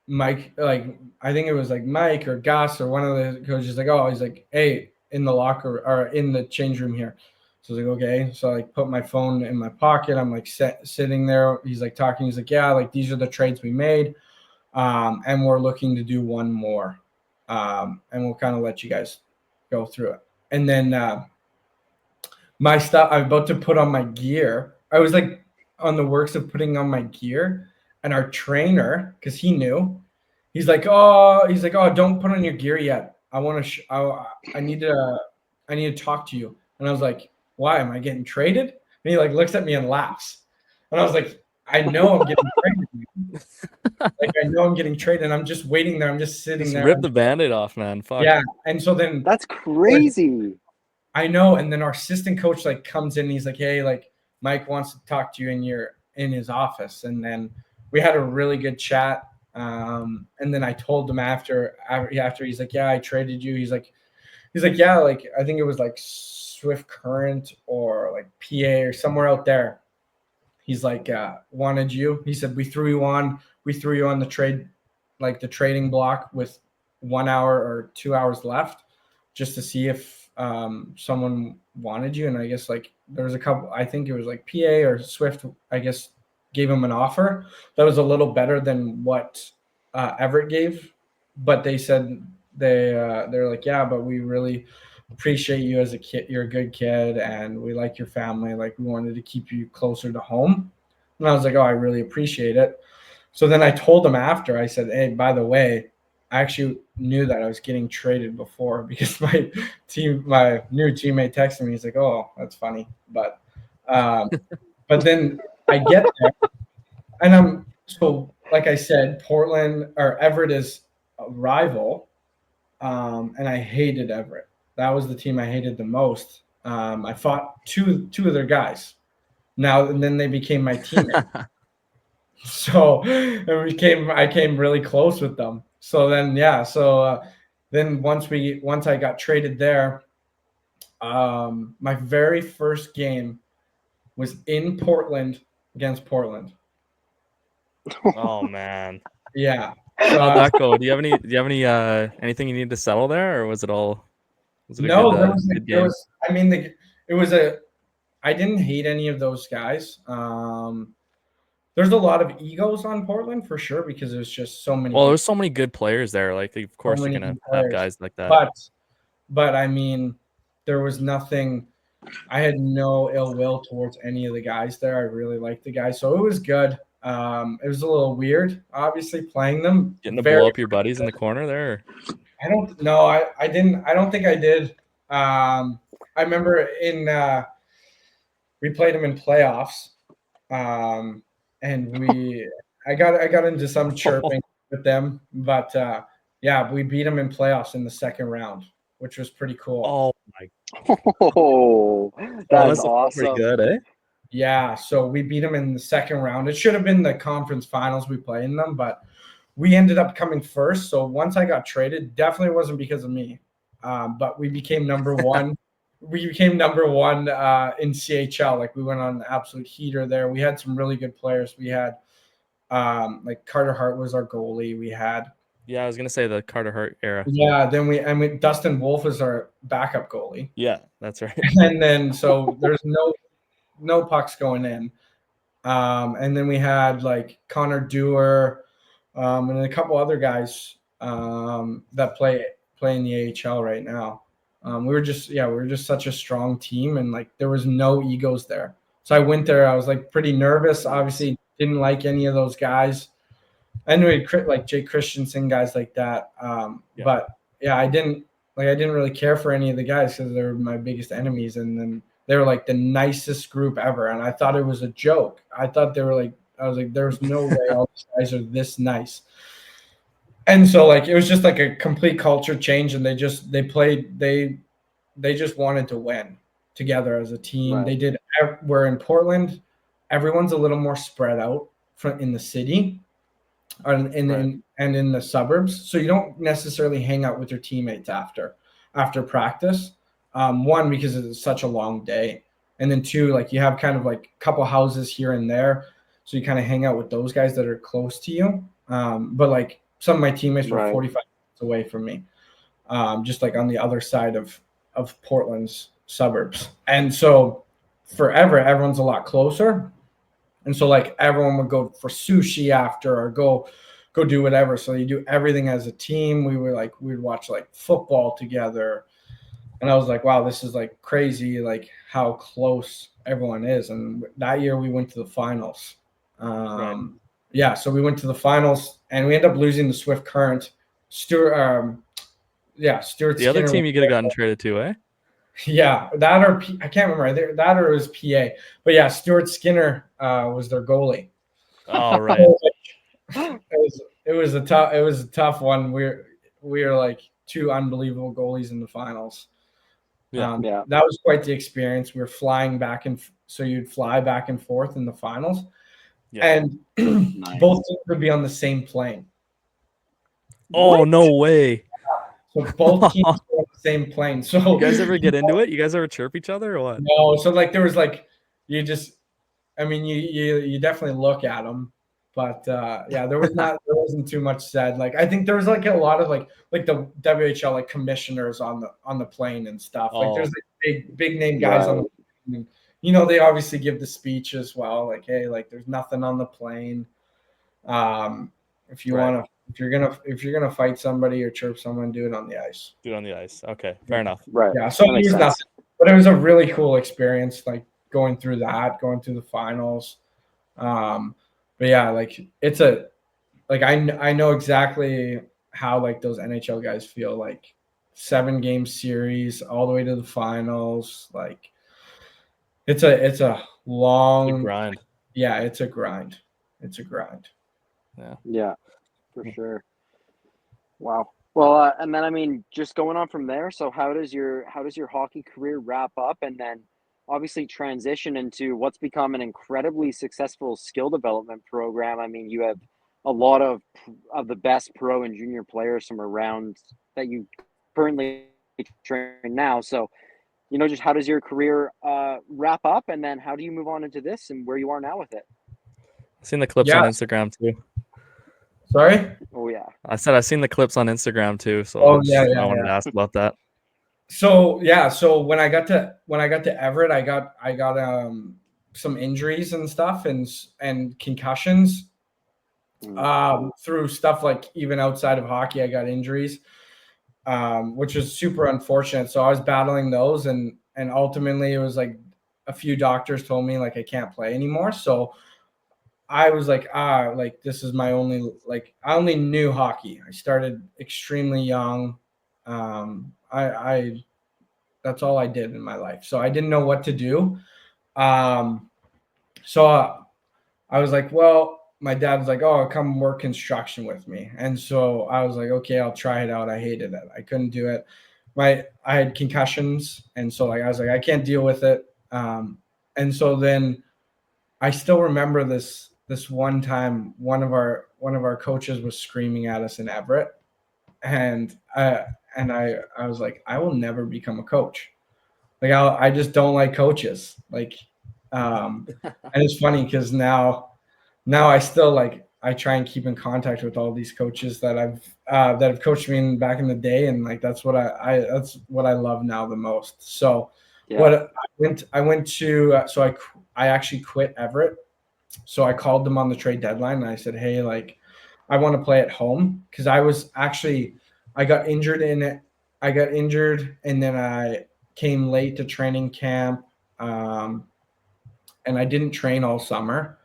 Mike, like, I think it was like Mike or Gus or one of the coaches, like, oh, he's like, hey, in the locker or in the change room here. So I was like, okay. So I like put my phone in my pocket. I'm like sitting there. He's like talking. He's like, yeah, like, these are the trades we made. And we're looking to do one more. And we'll kind of let you guys go through it. And then my stuff, I'm about to put on my gear. I was like on the works of putting on my gear. And our trainer, because he knew, he's like, oh, don't put on your gear yet. I want to, I need to talk to you. And I was like, why? Am I getting traded? And he like looks at me and laughs. And I was like, I know I'm getting traded. Like, I know I'm getting traded. And I'm just waiting there. I'm just sitting there. Rip the Band-Aid off, man. Fuck. Yeah. And so then that's crazy. I know. And then our assistant coach like comes in and he's like, hey, like, Mike wants to talk to you in his office. And then we had a really good chat. And then I told him after he's like, yeah, I traded you. He's like, yeah, like, I think it was like Swift Current or like PA or somewhere out there. He's like, wanted you. He said, we threw you on the trade, like the trading block with 1 hour or 2 hours left just to see if someone wanted you. And I guess like there was a couple, I think it was like PA or Swift, I guess, gave him an offer that was a little better than what Everett gave, but they said they're like, yeah, but we really appreciate you as a kid. You're a good kid, and we like your family. Like, we wanted to keep you closer to home. And I was like, oh, I really appreciate it. So then I told him after, I said, hey, by the way, I actually knew that I was getting traded before because my new teammate texted me. He's like, oh, that's funny. But then I get there, and so like I said, Portland or Everett is a rival, and I hated Everett. That was the team I hated the most. I fought two of their guys. Now and then they became my teammate. So I came really close with them. So then, yeah. So then once I got traded there, my very first game was in Portland against Portland. Oh man. Yeah. How'd that go? Do you have any anything you need to settle there, or was it a good game? I didn't hate any of those guys. There's a lot of egos on Portland for sure because there's just so many. Well, there's so many good players there. Like, of course, you're gonna have guys like that. But I mean, there was nothing. I had no ill will towards any of the guys there. I really liked the guys, so it was good. It was a little weird, obviously, playing them. Getting to blow up your buddies in the corner there. I don't know. I didn't. I don't think I did. I remember we played them in playoffs, and I got into some chirping with them, but yeah, we beat them in playoffs in the second round, which was pretty cool. Oh my! Oh, that's awesome. Pretty good, eh? Yeah, so we beat them in the second round. It should have been the conference finals we played in them, but we ended up coming first. So once I got traded, definitely wasn't because of me, but we became number one. We became number one in CHL. Like, we went on an absolute heater there. We had some really good players. We had like Carter Hart was our goalie. We had I was gonna say the Carter Hart era. Yeah, then Dustin Wolf was our backup goalie. Yeah, that's right. And then so there's no pucks going in. And then we had like Connor Dewar, and a couple other guys that play in the AHL right now. We were just such a strong team, and like there was no egos there. So I went there. I was like pretty nervous. Obviously, didn't like any of those guys. I knew like Jake Christensen, guys like that. But yeah, I didn't really care for any of the guys because they were my biggest enemies, and then they were like the nicest group ever, and I thought it was a joke. I thought they were like, I was like, there's no way all these guys are this nice. And so like it was just like a complete culture change, and they just wanted to win together as a team. Right. We're in Portland, everyone's a little more spread out in the city and in the suburbs, so you don't necessarily hang out with your teammates after practice. One, because it's such a long day, and then two, like you have kind of like a couple houses here and there, so you kind of hang out with those guys that are close to you. But like some of my teammates were 45 minutes away from me, just like on the other side of Portland's suburbs. And so for Everett, everyone's a lot closer. And so like everyone would go for sushi after or go do whatever. So you do everything as a team. We'd watch like football together. And I was like, wow, this is like crazy, like how close everyone is. And that year we went to the finals. Yeah, so we went to the finals and we ended up losing the Swift Current. Stuart the Skinner, other team you could have gotten traded to, eh? Yeah, that or I can't remember. That or it was PA. But yeah, Stuart Skinner was their goalie. Oh, right. It was a tough one. We were like two unbelievable goalies in the finals. That was quite the experience. We were flying back so you'd fly back and forth in the finals. Yeah. And nice. Both teams would be on the same plane. Oh, what? No way. So both teams were on the same plane. So you guys ever get into it? You guys ever chirp each other or what? No. So like there was like you definitely look at them, but there wasn't too much said. Like I think there was like a lot of like the WHL like commissioners on the plane and stuff. Like there's like big name guys on the plane. And, they obviously give the speech as well, like, hey, like there's nothing on the plane. If you want to, if you're gonna fight somebody or chirp someone, do it on the ice. Do it on the ice. Okay, fair enough. Right. Yeah. So it was nothing, but it was a really cool experience, like going through the finals. But yeah, like it's I know exactly how like those NHL guys feel, like 7-game series all the way to the finals. Like it's a long It's a grind. Yeah, it's a grind. Yeah, for sure. Wow. Well, and then I mean, just going on from there. So how does your hockey career wrap up, and then obviously transition into what's become an incredibly successful skill development program? I mean, you have a lot of the best pro and junior players from around that you currently train now. So, just how does your career wrap up, and then how do you move on into this and where you are now with it? I've seen the clips on Instagram too. Sorry? Oh yeah. I said I've seen the clips on Instagram too, so I wanted to ask about that. So when I got to Everett, I got some injuries and stuff and concussions. Through stuff like even outside of hockey, I got injuries, which was super unfortunate. So I was battling those, and ultimately it was like a few doctors told me like I can't play anymore. So I was like, like this is my only, like I only knew hockey. I started extremely young. I that's all I did in my life. So I didn't know what to do. So I was like, well, my dad was like, oh, come work construction with me. And so I was like, okay, I'll try it out. I hated it. I couldn't do it. I had concussions. And so like, I was like, I can't deal with it. And so then I still remember this one time, one of our coaches was screaming at us in Everett. And I was like, I will never become a coach. Like I just don't like coaches. Like, and it's funny because now I still like I try and keep in contact with all these coaches that have coached me back in the day, and like that's what that's what I love now the most. So what I went to I actually quit Everett. So I called them on the trade deadline and I said, hey, like I want to play at home, because I got injured in it. I got injured and then I came late to training camp, and I didn't train all summer.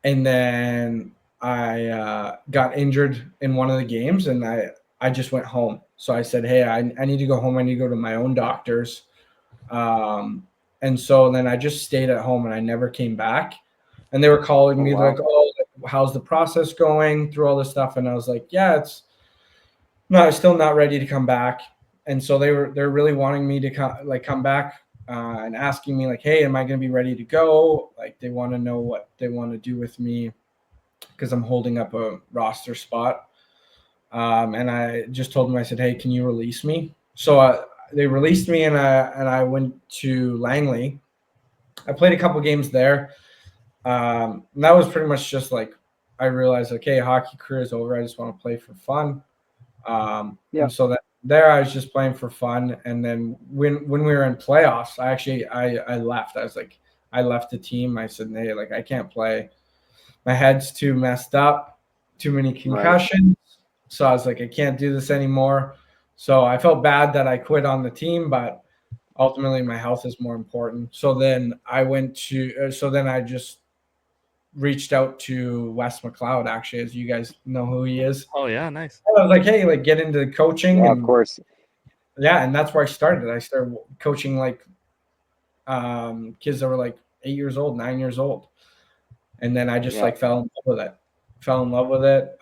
And then I got injured in one of the games, and I just went home. So I said, hey, I need to go home. I need to go to my own doctors. And so then I just stayed at home and I never came back. And they were calling me like, oh, how's the process going through all this stuff? And I was like, yeah, I'm still not ready to come back. And so they're really wanting me to come back, and asking me like, hey, am I going to be ready to go? Like they want to know what they want to do with me, because I'm holding up a roster spot. And I just told them, I said, hey, can you release me? So they released me, and I went to Langley. I played a couple games there. And that was pretty much just like, I realized, okay, hockey career is over. I just want to play for fun. And so that there I was just playing for fun. And then when we were in playoffs, I left. I was like, I left the team. I said, hey, like I can't play. My head's too messed up, too many concussions. Right. So I was like, I can't do this anymore. So I felt bad that I quit on the team, but ultimately my health is more important. So then I just reached out to Wes McLeod, actually, as you guys know who he is. Oh yeah, nice. I was like, hey, like get into coaching. Yeah, and, of course. Yeah, and that's where I started. I started coaching like kids that were like 8 years old, 9 years old. And then I just fell in love with it.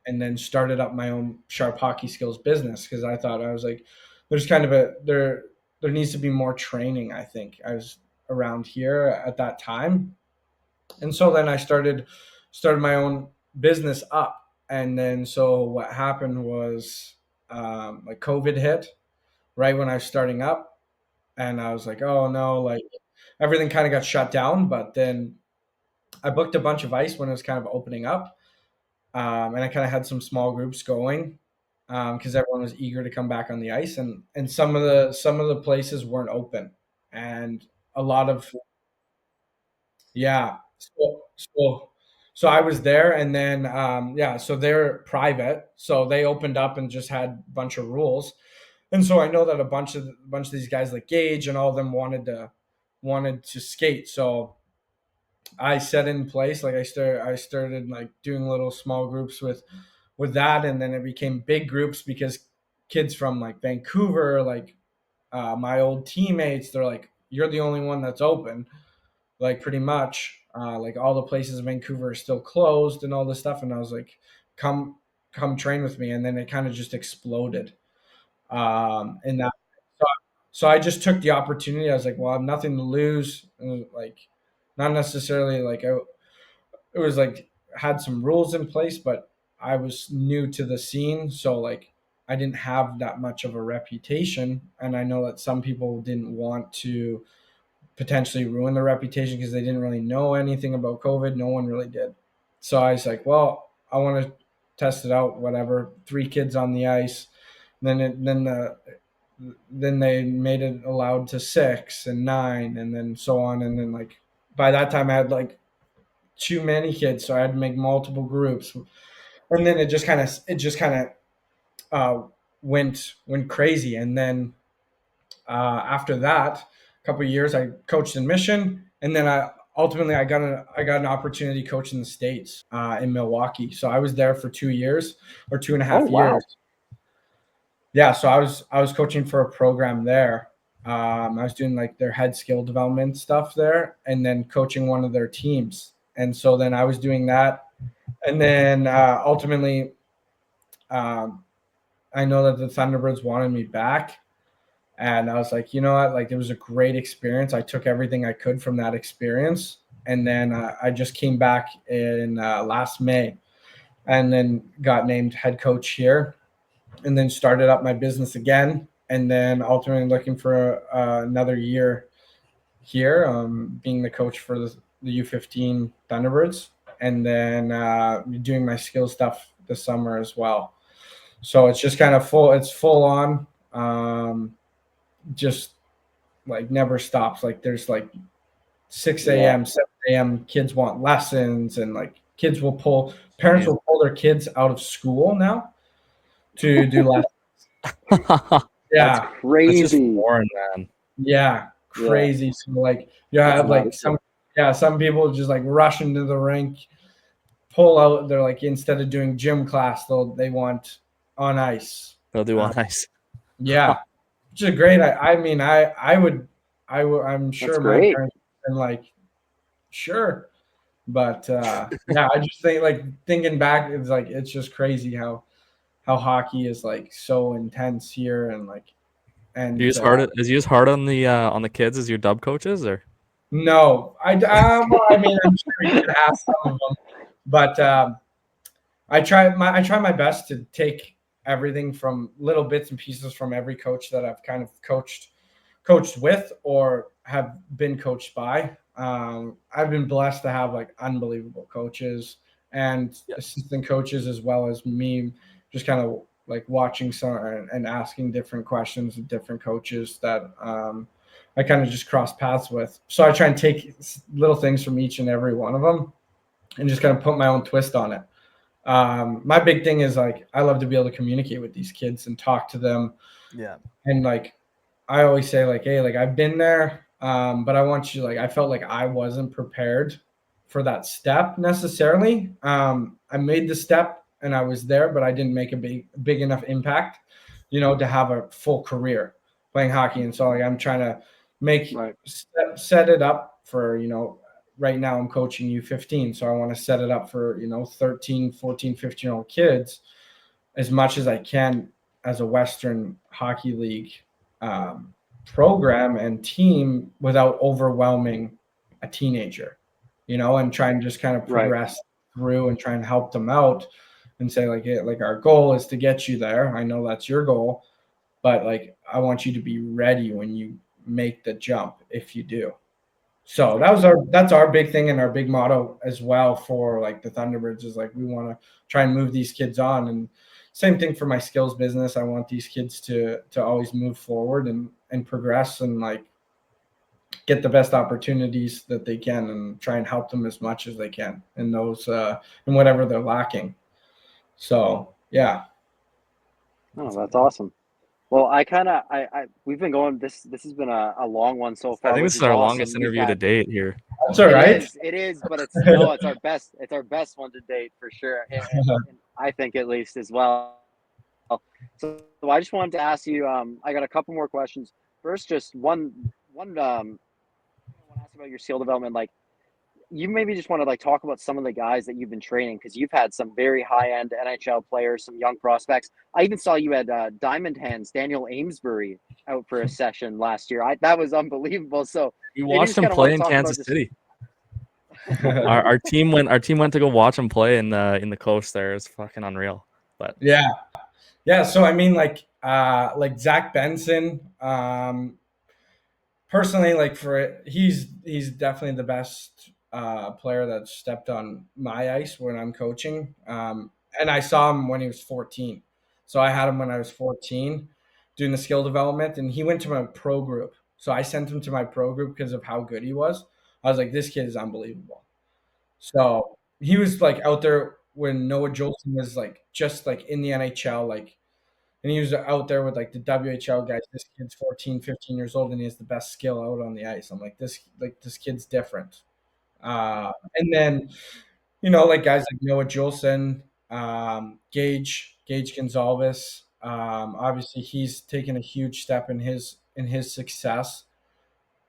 And then started up my own Sharp Hockey Skills business, because I thought, I was like, there's kind of there needs to be more training. I think I was around here at that time. And so then I started my own business up. And then so what happened was like COVID hit right when I was starting up. And I was like, oh no, like everything kind of got shut down. But then I booked a bunch of ice when it was kind of opening up. And I kind of had some small groups going, because everyone was eager to come back on the ice. And some of the places weren't open. And a lot of, yeah. So I was there, and then so they're private, so they opened up and just had a bunch of rules, and so I know that a bunch of these guys like Gage and all of them wanted to skate. So I set in place, like I started like doing little small groups with that, and then it became big groups because kids from like Vancouver, like my old teammates, they're like, you're the only one that's open, like pretty much. Like all the places in Vancouver are still closed and all this stuff, and I was like, come train with me, and then it kind of just exploded. In that, so, so I just took the opportunity. I was like, well, I have nothing to lose, and like not necessarily like it was like had some rules in place, but I was new to the scene, so like I didn't have that much of a reputation, and I know that some people didn't want to potentially ruin their reputation because they didn't really know anything about COVID. No one really did. So I was like, well, I want to test it out. Whatever. 3 kids on the ice. Then they made it allowed to 6 and 9, and then so on. And then like by that time, I had like too many kids, so I had to make multiple groups. And then it just kind of went crazy. And then after that, a couple of years, I coached in Mission, and then I got an opportunity to coach in the States in Milwaukee. So I was there for 2 years or 2.5 years. Yeah, so I was coaching for a program there. I was doing like their head skill development stuff there, and then coaching one of their teams. And so then I was doing that, and then ultimately, I know that the Thunderbirds wanted me back. And I was like, you know what? Like, it was a great experience. I took everything I could from that experience. And then I just came back in last May, and then got named head coach here, and then started up my business again. And then ultimately looking for another year here, being the coach for the U15 Thunderbirds, and then doing my skill stuff this summer as well. So it's just kind of it's full on. Just like never stops. Like there's like 6 a.m., 7 a.m. kids want lessons, and like parents will pull their kids out of school now to do lessons. Yeah. That's crazy. That's just foreign, man. Yeah. Crazy. So like you have like some people just like rush into the rink, pull out. They're like, instead of doing gym class, they want on ice. They'll do on ice. Yeah. Which is great. I'm sure my parents have been like, sure. But yeah, I just think like thinking back, it's like, it's just crazy how hockey is like so intense here, and like, and is you as hard on the kids as your dub coaches, or? No, I mean, I'm sure you could ask some of them, but I try my best to take everything from little bits and pieces from every coach that I've kind of coached with or have been coached by. I've been blessed to have like unbelievable coaches and assistant coaches, as well as me just kind of like watching some and asking different questions of different coaches that I kind of just cross paths with. So I try and take little things from each and every one of them and just kind of put my own twist on it. My big thing is like, I love to be able to communicate with these kids and talk to them. Yeah. And like, I always say like, hey, like I've been there, but I want you, like, I felt like I wasn't prepared for that step necessarily. I made the step and I was there, but I didn't make a big enough impact, to have a full career playing hockey. And so like, I'm trying to set it up for, right now I'm coaching U15. So I want to set it up for, 13, 14, 15-year-old kids as much as I can as a Western Hockey League program and team without overwhelming a teenager, and try and just kind of progress through and try and help them out and say like, hey, like our goal is to get you there. I know that's your goal, but like, I want you to be ready when you make the jump if you do. So that's our big thing, and our big motto as well for like the Thunderbirds is like, we want to try and move these kids on. And same thing for my skills business. I want these kids to always move forward and progress, and like get the best opportunities that they can and try and help them as much as they can in those in whatever they're lacking. So yeah. Oh, that's awesome. Well, we've been going. This has been a long one so far. I think which this is is our awesome. longest interview to date here. That's all right. It is, but it's no, it's our best. It's our best one to date for sure. And I think at least as well. So I just wanted to ask you. I got a couple more questions. First, just one. I want to ask about your skill development. Like, you maybe just want to like talk about some of the guys that you've been training, because you've had some very high end NHL players, some young prospects. I even saw you had Diamond Hands Daniel Amesbury out for a session last year. That was unbelievable. So we watched him play in Kansas City. our team went to go watch him play in the coast there. It's fucking unreal. But yeah. So I mean, like Zach Benson. Personally, like he's definitely the best player that stepped on my ice when I'm coaching. And I saw him when he was 14. So I had him when I was 14 doing the skill development, and he went to my pro group. So I sent him to my pro group because of how good he was. I was like, this kid is unbelievable. So he was like out there when Noah Juulsen was like just like in the NHL, like, and he was out there with like the WHL guys. This kid's 14, 15 years old, and he has the best skill out on the ice. I'm like, this kid's different. And then, like guys like Noah Juulsen, Gage Goncalves. Obviously, he's taken a huge step in his success.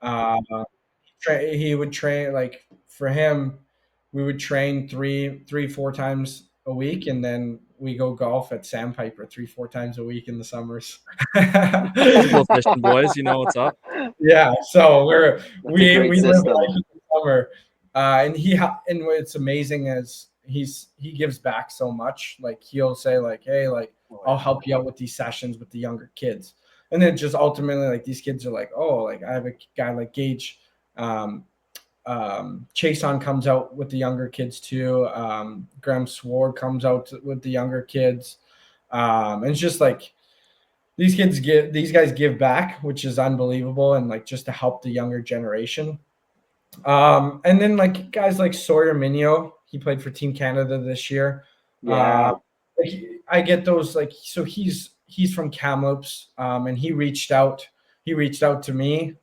He would train, like, for him, we would train 4 times a week, and then we go golf at Sandpiper 3-4 times a week in the summers. Go fishing, boys. You know what's up. Yeah, so we live system. life in the summer, and what's amazing is he gives back so much. Like, he'll say like, hey, like, I'll help you out with these sessions with the younger kids, and then just ultimately, like, these kids are like, oh, like, I have a guy like Gage. Chason comes out with the younger kids too. Graham Sword comes out with the younger kids. And it's just like these guys give back, which is unbelievable, and like just to help the younger generation. And then like guys like Sawyer Minio, he played for Team Canada this year. Yeah. I get those, like, so he's from Kamloops, and he reached out to me.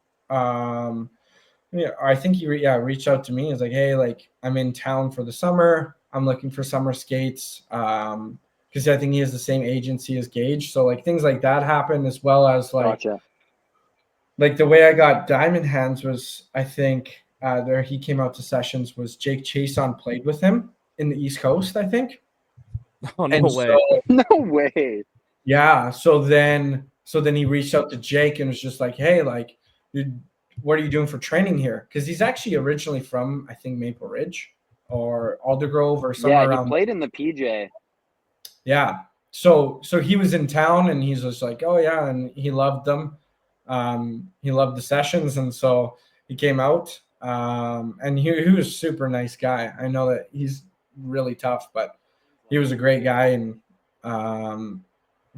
Yeah, I think he reached out to me. He's like, hey, like, I'm in town for the summer. I'm looking for summer skates. Because I think he has the same agency as Gage. So like things like that happen, as well as like, gotcha. Like the way I got Diamond Hands was, I think there he came out to sessions was Jake Chason played with him in the East Coast, I think. Oh, no way. No way. Yeah. So then he reached out to Jake and was just like, hey, like, dude, what are you doing for training here? Because he's actually originally from, I think, Maple Ridge or Aldergrove or somewhere around. Yeah, he played in the PJ. Yeah. So he was in town, and he's just like, oh yeah, and he loved them. He loved the sessions, and so he came out. And he was a super nice guy. I know that he's really tough, but he was a great guy, and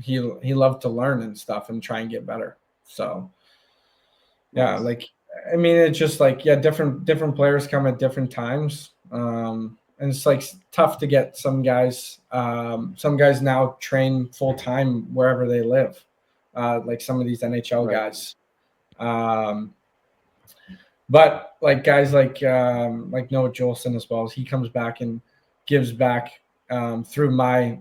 he loved to learn and stuff and try and get better. So yeah, like, I mean, it's just like, yeah, different players come at different times. And it's like tough to get some guys. Some guys now train full time wherever they live, like some of these NHL guys. But like guys like Noah Juulsen as well, he comes back and gives back through my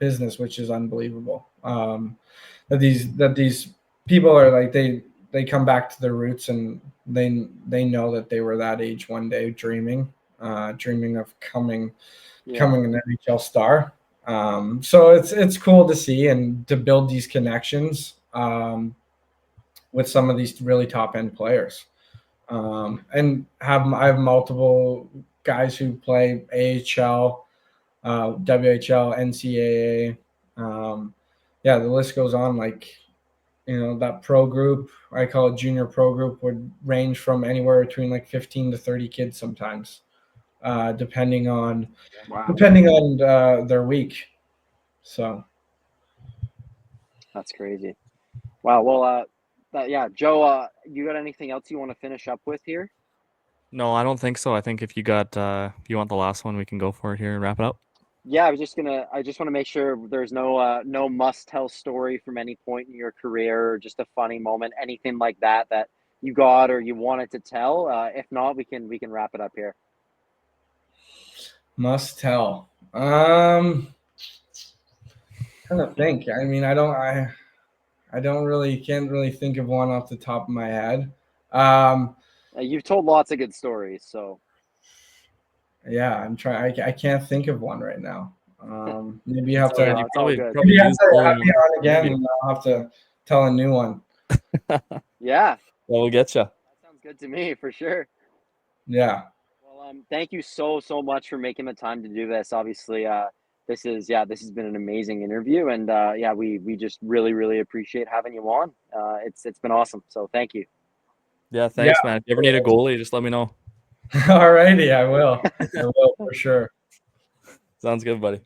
business, which is unbelievable. That these people are like, they come back to their roots, and they know that they were that age one day, dreaming of becoming an NHL star. So it's cool to see and to build these connections with some of these really top end players. And I have multiple guys who play AHL, WHL, NCAA. Yeah, the list goes on. Like, that pro group, I call it junior pro group, would range from anywhere between like 15 to 30 kids sometimes, depending on their week. So that's crazy. Wow. Well, yeah, Joe, you got anything else you want to finish up with here? No, I don't think so. I think if you got you want the last one, we can go for it here and wrap it up. Yeah, I just want to make sure there's no must tell story from any point in your career, or just a funny moment, anything like that you got or you wanted to tell. If not, we can wrap it up here. Must tell. Trying to think. I mean, I don't really can't really think of one off the top of my head. You've told lots of good stories, so yeah, I'm trying. I can't think of one right now. Maybe you have to. it's all good. Maybe you have to have me on again, and I'll have to tell a new one. Yeah. Well, we'll get you. That sounds good to me for sure. Yeah. Well, thank you so much for making the time to do this. Obviously, this has been an amazing interview, and we just really appreciate having you on. It's been awesome. So thank you. Yeah, thanks, man. If you ever need a goalie, just let me know. All righty, I will. I will for sure. Sounds good, buddy.